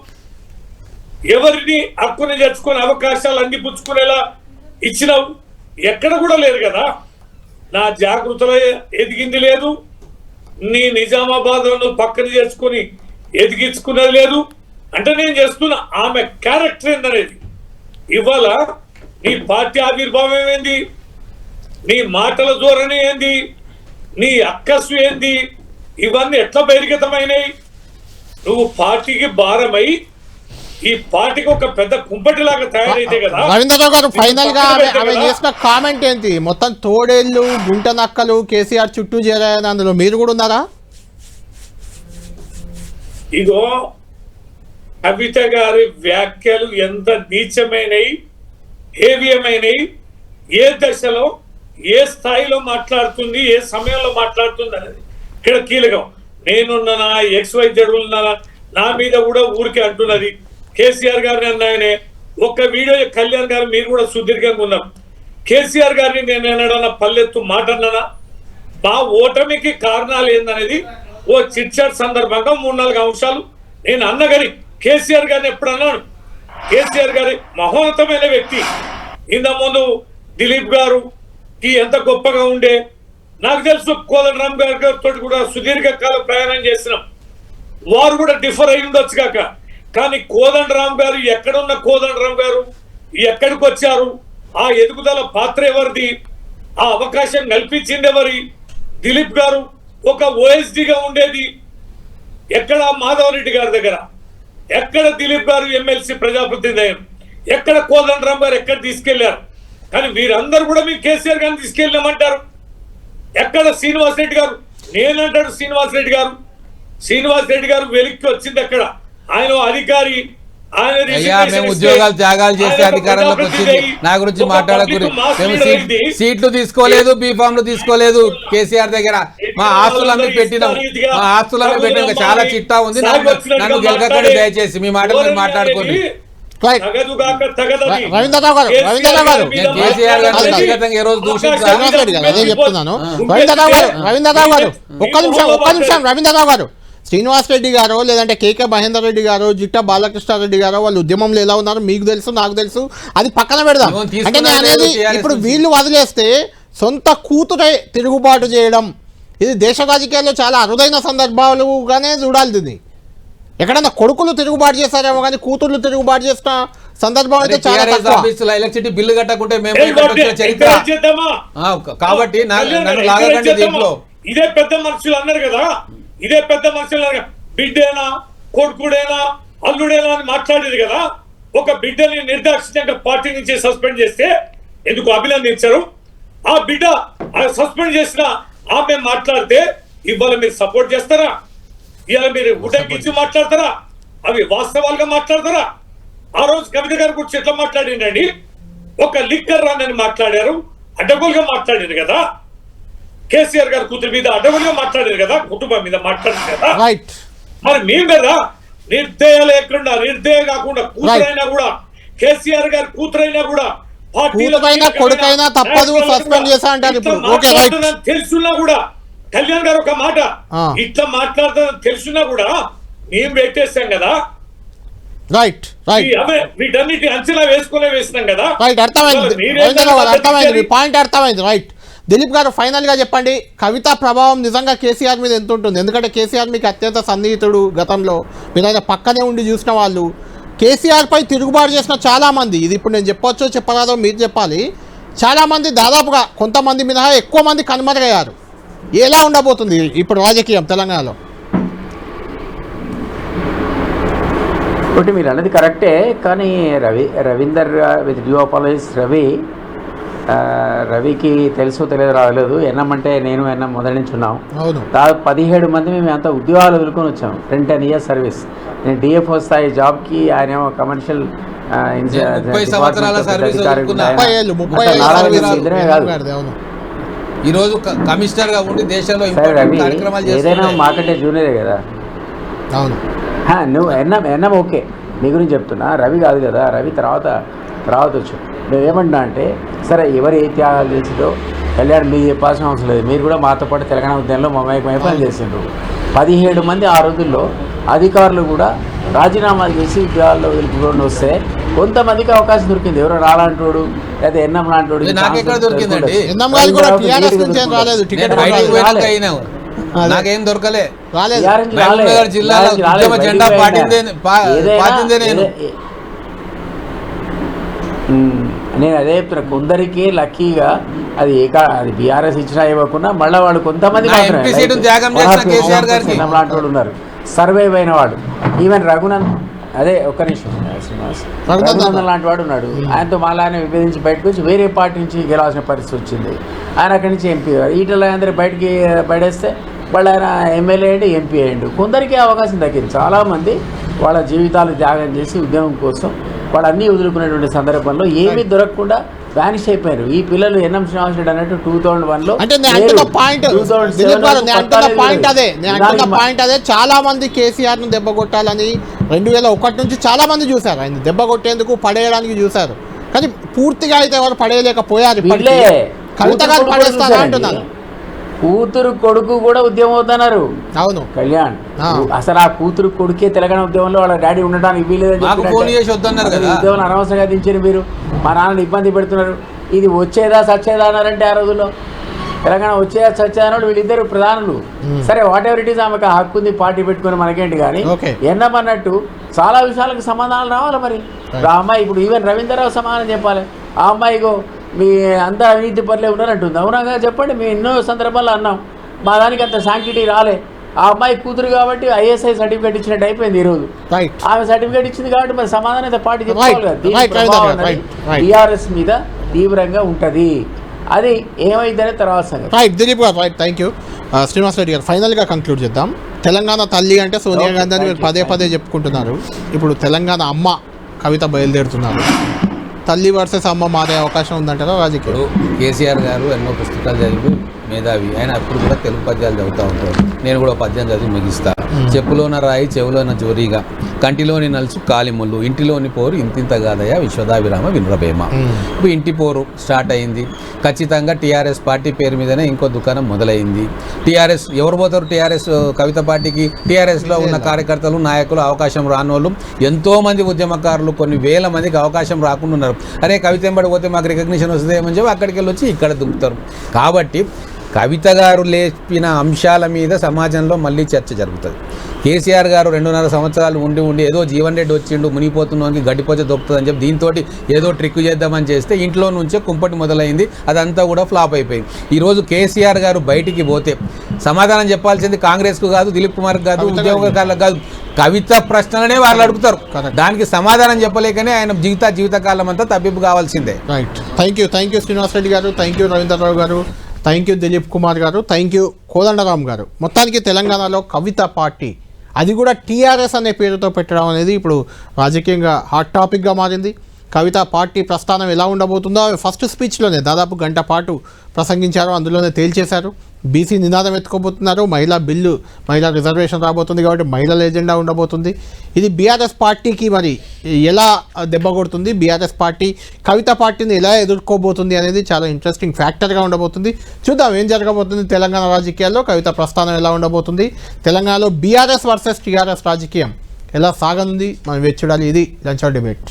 ఎవరిని హక్కుని తెచ్చుకునే అవకాశాలు అందిపుచ్చుకునేలా ఇచ్చినావు? ఎక్కడ కూడా లేదు కదా. నా జాగృతిలో ఎదిగింది లేదు, నీ నిజామాబాద్ నువ్వు పక్కన చేసుకుని ఎదిగించుకునేది లేదు. అంటే నేను చేస్తున్న ఆమె క్యారెక్టర్ ఏందనేది. ఇవాళ నీ పార్టీ ఆవిర్భావం ఏంది, నీ మాటల ధోరణి ఏంది, నీ అక్కసు ఏంది, ఇవన్నీ ఎట్లా బహిర్గతమైనవి? నువ్వు పార్టీకి భారమై ఈ పార్టీకి ఒక పెద్ద కుంపటిలాగా తయారైతే కదా. రవీంద్రరావు గారు ఫైనల్ గా ఆమె చేసిన కామెంట్ ఏంటి? మొత్తం తోడేళ్ళు గుంట నక్కలు కేసీఆర్ చుట్టూ చేరాయని, అందులో మీరు కూడా ఉన్నారా? ఇగో కవిత గారి వ్యాఖ్యలు ఎంత నీచమైనవి, హేవియమైనవి, ఏ దశలో ఏ స్థాయిలో మాట్లాడుతుంది, ఏ సమయంలో మాట్లాడుతుంది అనేది ఇక్కడ కీలకం. నేనున్నానా, XYZ ఉన్నానా, నా మీద కూడా ఊరికే అంటున్నది. కేసీఆర్ గారిని అన్నాయనే ఒక వీడియో, కళ్యాణ్ గారు మీరు కూడా సుదీర్ఘంగా ఉన్నారు. కేసీఆర్ గారిని నేను ఏనాడన్నా పల్లెత్తు మాట అన్నానా? మా ఓటమికి కారణాలు ఏందనేది ఓ చిట్చాట్ సందర్భంగా 3-4 అంశాలు నేను అన్నగాని కేసీఆర్ గారిని ఎప్పుడు అన్నాను. కేసీఆర్ గారి మహోన్నతమైన వ్యక్తి. ఇంత ముందు దిలీప్ గారు ఎంత గొప్పగా ఉండే నాకు తెలుసు. కోదండరామ్ గారితో కూడా సుదీర్ఘకాల ప్రయాణం చేసినాం. వారు కూడా డిఫర్ అయి ఉండొచ్చు కాక, కానీ కోదండరామ్ గారు ఎక్కడున్న కోదండరామ్ గారు ఎక్కడికి వచ్చారు? ఆ ఎదుగుదల పాత్ర ఎవరిది? ఆ అవకాశం కల్పించింది ఎవరి? దిలీప్ గారు ఒక ఓఎస్డీగా ఉండేది ఎక్కడ? మాధవ్ రెడ్డి గారి దగ్గర. ఎక్కడ దిలీప్ గారు ఎమ్మెల్సీ ప్రజాప్రతినిధి అయ్యారు? ఎక్కడ కోదండరామ్ గారు ఎక్కడ తీసుకెళ్లారు? కానీ వీరందరూ కూడా మీరు కేసీఆర్ గారిని తీసుకెళ్ళామంటారు. ఎక్కడ శ్రీనివాస్ రెడ్డి గారు? నేనంటాడు శ్రీనివాస్ రెడ్డి గారు. శ్రీనివాస్ రెడ్డి గారు వెలిక్కి వచ్చింది ఎక్కడ? ఆయన అధికారి, ఆయన అయ్యా మేము ఉద్యోగాలు త్యాగాలు చేస్తే అధికారంలోకి వచ్చింది. నా గురించి మాట్లాడకూడదు. మేము సీట్లు తీసుకోలేదు, బీఫామ్లు తీసుకోలేదు కేసీఆర్ దగ్గర. మా ఆస్తులన్నీ పెట్టినాం, మా ఆస్తులన్నీ పెట్టినాం. చాలా చిట్టా ఉంది. నన్ను గెలకండి దయచేసి. మీ మాటలు మీరు మాట్లాడుకోండి. రవీంద్రరావు గారు కేసీఆర్ గారు వ్యక్తిగతంగా ఏ రోజు దూషించాను? అదే చెప్తున్నాను. రవీంద్రరావు గారు ఒక్క నిమిషం. రవీంద్రరావు గారు, శ్రీనివాస్ రెడ్డి గారు లేదంటే కేకే మహేందర్ రెడ్డి గారు, జిట్టా బాలకృష్ణారెడ్డి గారు వాళ్ళు ఉద్యమంలో ఎలా ఉన్నారు మీకు తెలుసు, నాకు తెలుసు. అది పక్కన పెడదాం. అంటే నేను అనేది ఇప్పుడు వీళ్ళు వదిలేస్తే సొంత కూతురే తిరుగుబాటు చేయడం, ఇది దేశ రాజకీయాల్లో చాలా అరుదైన సందర్భాలుగానే చూడాలి. ఇది ఎక్కడన్నా కొడుకులు తిరుగుబాటు చేస్తారేమో కానీ కూతుర్లు తిరుగుబాటు చేసిన సందర్భం అయితే చాలా తక్కువ. ఎలక్ట్రిసిటీ బిల్లు కట్టకుంటే మేము చరిత్ర కాబట్టి నన్ను లాగకండి దీంట్లో. ఇదే పెద్ద మనుషులు అన్నారు కదా, ఇదే పెద్ద మనుషులు అన్నారు. బిడ్డేనా, కొడుకుడేనా, అల్లుడేనా అని మాట్లాడేది కదా. ఒక బిడ్డని నిర్దాక్షిణ్యంగా పార్టీ నుంచి సస్పెండ్ చేస్తే ఎందుకు అభినందించారు? ఆ బిడ్డ సస్పెండ్ చేసిన ఆమె మాట్లాడితే ఇవాళ మీరు సపోర్ట్ చేస్తారా? ఇవాళ మీరు ఉటంకించి మాట్లాడతారా? అవి వాస్తవాలుగా మాట్లాడతారా? ఆ రోజు కవిత గారి గురించి ఎట్లా మాట్లాడిండండి? ఒక లిక్కర్ రానని మాట్లాడారు, అడ్డగోలుగా మాట్లాడారు కదా. కేసీఆర్ గారి కూతురు మీద అడ్డగోలుగా మాట్లాడారు కదా, కుటుంబం మీద మాట్లాడారు కదా. మరి మేము కదా నిర్దయ లేకుండా, నిర్దయ కాకుండా కూతురైనా కూడా, కేసీఆర్ గారి కూతురైనా కూడా కొడుకైనా తప్పదు సస్పెండ్ చేసా అంటారు. తెలుసున్నా కూడా కళ్యాణ్ గారు ఒక మాట ఇట్లా మాట్లాడుతుందని తెలుసున్నా కూడా మేము పెట్టేస్తాం కదా. రైట్ వీటన్నిటి అంచనా వేసినాం కదా. రైట్, అర్థమైంది పాయింట్ అర్థమైంది. రైట్, దిలీప్ గారు ఫైనల్ గా చెప్పండి, కవిత ప్రభావం నిజంగా కేసీఆర్ మీద ఎంత ఉంటుంది? ఎందుకంటే కేసీఆర్ మీకు అత్యంత సన్నిహితుడు, గతంలో మీరు ఆయన పక్కనే ఉండి చూసిన వాళ్ళు. కేసీఆర్ పై తిరుగుబాటు చేసిన చాలామంది, ఇది ఇప్పుడు నేను చెప్పొచ్చో చెప్పరాదో మీరు చెప్పాలి, చాలామంది దాదాపుగా కొంతమంది మినహా ఎక్కువ మంది కనుమరుగయ్యారు. ఎలా ఉండబోతుంది ఇప్పుడు రాజకీయం తెలంగాణలో? ఒకటి మీరు అన్నది కరెక్టే, కానీ రవీందర్ విత్ డ్యూ అపాలజీస్ రవికి తెలుసో తెలియదు రాలేదు. ఎన్నమంటే నేను మొదటి నుంచి ఉన్నాం. దాదాపు 17 మంది మేము అంతా ఉద్యోగాలు వదులుకొని వచ్చాము. 10 years సర్వీస్. నేను డిఎఫ్ఓ స్థాయి జాబ్కి, ఆయన కమర్షియల్ ఈరోజు కమిషనర్ గా ఉండి దేశంలో ఏదైనా మాకంటే జూనియరే కదా. అవును, నువ్వు ఎన్నం ఓకే, నీ గురించి చెప్తున్నా. రవి కాదు కదా, రవి తర్వాత వచ్చు. నువ్వేమంటున్నా అంటే సరే ఎవరు ఏ త్యాగాలు చేసిందో కళ్యాణ్ మీకు చెప్పాల్సిన అవసరం లేదు. మీరు కూడా మాతో పాటు తెలంగాణ ఉద్యమంలో మమేకమై పని చేసిండ్రు. 17 మంది ఆ రోజుల్లో అధికారులు కూడా రాజీనామాలు చేసి ఉద్యోగాల్లో వెళ్ళిపోయి వస్తే కొంతమందికి అవకాశం దొరికింది. ఎవరో రాలాంటోడు లేదా ఎన్నం లాంటోడు నాకేం దొరకలే. జిల్లాలో జెండా పాటిందే నేను అదే చెప్తున్నా. కొందరికి లక్కీగా అది అది బీఆర్ఎస్ ఇచ్చినా ఇవ్వకుండా మళ్ళీ వాళ్ళు కొంతమంది లాంటి వాళ్ళు ఉన్నారు, సర్వైవ్ అయిన వాడు. ఈవెన్ రఘునందన్, అదే ఒక్క నిమిషం, రఘునందన్ లాంటి వాడు ఉన్నాడు. ఆయనతో మళ్ళీ ఆయన విభేదించి బయటకు వచ్చి వేరే పార్టీ నుంచి గెలవాల్సిన పరిస్థితి వచ్చింది. ఆయన అక్కడి నుంచి ఎంపీ. ఈటల అందరూ బయటికి పడేస్తే వాళ్ళు ఆయన ఎమ్మెల్యే అయ్యండి, ఎంపీ అయ్యండు. కొందరికి అవకాశం దక్కింది. చాలామంది వాళ్ళ జీవితాలు త్యాగం చేసి ఉద్యమం కోసం వాళ్ళు అన్నీ వదులుకునేటువంటి సందర్భంలో ఏమీ దొరకకుండా వ్యానిష్ అయిపోయారు. ఈ పిల్లలు ఎన్ఎం శ్రీనివాస్ రెడ్డి అన్నట్టు 2001లో అంటే నేను అంటున్న పాయింట్ అదే చాలా మంది కేసీఆర్ ను దెబ్బ కొట్టాలని 2001 నుంచి చాలా మంది చూశారు. ఆయన దెబ్బ కొట్టేందుకు పడేయడానికి చూశారు, కానీ పూర్తిగా అయితే ఎవరు పడేయలేకపోయారు. కవిత గారు పడేస్తారా అంటున్నాను. కూతురు కొడుకు కూడా ఉద్యమం అవుతున్నారు. అవును కళ్యాణ్, అసలు ఆ కూతురు కొడుకే తెలంగాణ ఉద్యమంలో వాళ్ళ డాడీ ఉండడానికి వీలేదని ఉద్యమం అనవసరంగా దించారు మీరు. మా నాన్నని ఇబ్బంది పెడుతున్నారు. ఇది వచ్చేదా సచ్చేదా అన్నారంటే ఆ రోజుల్లో తెలంగాణ వచ్చేదా సచ్చేదా అన్నాడు వీళ్ళిద్దరు ప్రధానులు. సరే వాట్ ఎవర్ ఇట్ ఈస్, ఆమెకు హక్కు ఉంది పార్టీ పెట్టుకుని మనకేంటి. కానీ ఎన్నమన్నట్టు చాలా విషయాలకు సమాధానాలు రావాలి. మరి ఆ అమ్మాయి ఇప్పుడు ఈవెన్ రవీంద్రరావు సమాధానం చెప్పాలి. ఆ అమ్మాయిగో మీ అంతా అవినీతి పనులే ఉన్నారంటుంది. అవునాగా చెప్పండి. మేము ఎన్నో సందర్భాల్లో అన్నాం మా దానికి అంత సాంక్టిటీ రాలే. ఆ అమ్మాయి కూతురు కాబట్టి ఐఎస్ఐ సర్టిఫికేట్ ఇచ్చినట్టు అయిపోయింది. ఈరోజు ఆమె సర్టిఫికేట్ ఇచ్చింది కాబట్టి మరి సమాధానం అయితే పార్టీ చెప్పుకోవాలి కదా. టీఆర్ఎస్ మీద తీవ్రంగా ఉంటుంది. అది ఏమైందనే తర్వాత సంగతి. దిలీప్ గారు థ్యాంక్ యూ. శ్రీనివాస్ రెడ్డి గారు ఫైనల్గా కంక్లూడ్ చేద్దాం. తెలంగాణ తల్లి అంటే సోనియా గాంధీ అని మీరు పదే పదే చెప్పుకుంటున్నారు. ఇప్పుడు తెలంగాణ అమ్మ కవిత బయలుదేరుతున్నారు. తల్లి వర్సెస్ అమ్మ మారే అవకాశం ఉందంటారా రాజకీయాలు? కేసీఆర్ గారు ఎన్నో పుస్తకాలు చదివి మేధావి, ఆయన అప్పుడు కూడా తెలుగు పద్యాలు చదువుతూ ఉంటారు. నేను కూడా పద్యం చదివి ముగిస్తా. చెప్పులోన రాయి చెవులోన జోరీగా, కంటిలోని నలుసు కాలిముళ్ళు, ఇంటిలోని పోరు ఇంతింత కాదయ విశ్వదాభిరామ వినురభేమ. ఇప్పుడు ఇంటి పోరు స్టార్ట్ అయింది. ఖచ్చితంగా టీఆర్ఎస్ పార్టీ పేరు మీదనే ఇంకో దుకాణం మొదలైంది. టీఆర్ఎస్ ఎవరు పోతారు? టీఆర్ఎస్ కవిత పార్టీకి టీఆర్ఎస్లో ఉన్న కార్యకర్తలు నాయకులు అవకాశం రానోళ్ళు ఎంతోమంది ఉద్యమకారులు కొన్ని వేల మందికి అవకాశం రాకుండా ఉన్నారు. అరే కవిత ఎంబడి పోతే మాకు రికగ్నిషన్ వస్తుందేమని చెప్పి అక్కడికి వెళ్ళి వచ్చి ఇక్కడ దుంపుతారు. కాబట్టి కవిత గారు లేపిన అంశాల మీద సమాజంలో మళ్ళీ చర్చ జరుగుతుంది. కేసీఆర్ గారు 2.5 సంవత్సరాలు ఉండి ఏదో జీవన్ రెడ్డి వచ్చిండు మునిగిపోతున్నానికి గడ్డిపోచ దొరుకుతుందని చెప్పి దీంతో ఏదో ట్రిక్ చేద్దామని చేస్తే ఇంట్లో నుంచే కుంపటి మొదలైంది. అదంతా కూడా ఫ్లాప్ అయిపోయింది. ఈరోజు కేసీఆర్ గారు బయటికి పోతే సమాధానం చెప్పాల్సింది కాంగ్రెస్కు కాదు, దిలీప్ కుమార్కి కాదు, ఉద్యోగకారులకు కాదు, కవిత ప్రశ్నలనే వాళ్ళు అడుగుతారు. దానికి సమాధానం చెప్పలేకనే ఆయన జీవితకాలం అంతా తప్పింపు కావాల్సిందే. Right. Thank you Srinivas Reddy గారు, థ్యాంక్ యూ రవీంద్రరావు గారు, థ్యాంక్ యూ దిలీప్ కుమార్ గారు, థ్యాంక్ యూ కోదండరామ్ గారు. మొత్తానికి తెలంగాణలో కవిత పార్టీ, అది కూడా టీఆర్ఎస్ అనే పేరుతో పెట్టడం అనేది ఇప్పుడు రాజకీయంగా హాట్ టాపిక్గా మారింది. కవిత పార్టీ ప్రస్థానం ఎలా ఉండబోతుందో ఫస్ట్ స్పీచ్లోనే దాదాపు గంట పాటు ప్రసంగించారు. అందులోనే తేల్చేశారు. బీసీ నినాదం ఎత్తుకోబోతున్నారు. మహిళా రిజర్వేషన్ రాబోతుంది కాబట్టి మహిళల ఎజెండా ఉండబోతుంది. ఇది బీఆర్ఎస్ పార్టీకి మరి ఎలా దెబ్బ కొడుతుంది, బీఆర్ఎస్ పార్టీ కవిత పార్టీని ఎలా ఎదుర్కోబోతుంది అనేది చాలా ఇంట్రెస్టింగ్ ఫ్యాక్టర్గా ఉండబోతుంది. చూద్దాం ఏం జరగబోతుంది తెలంగాణ రాజకీయాల్లో, కవిత ప్రస్థానం ఎలా ఉండబోతుంది, తెలంగాణలో బీఆర్ఎస్ వర్సెస్ టీఆర్ఎస్ రాజకీయం ఎలా సాగనుంది, మనం వేచి చూడాలి. ఇది లంచ్ అవర్ డిబేట్.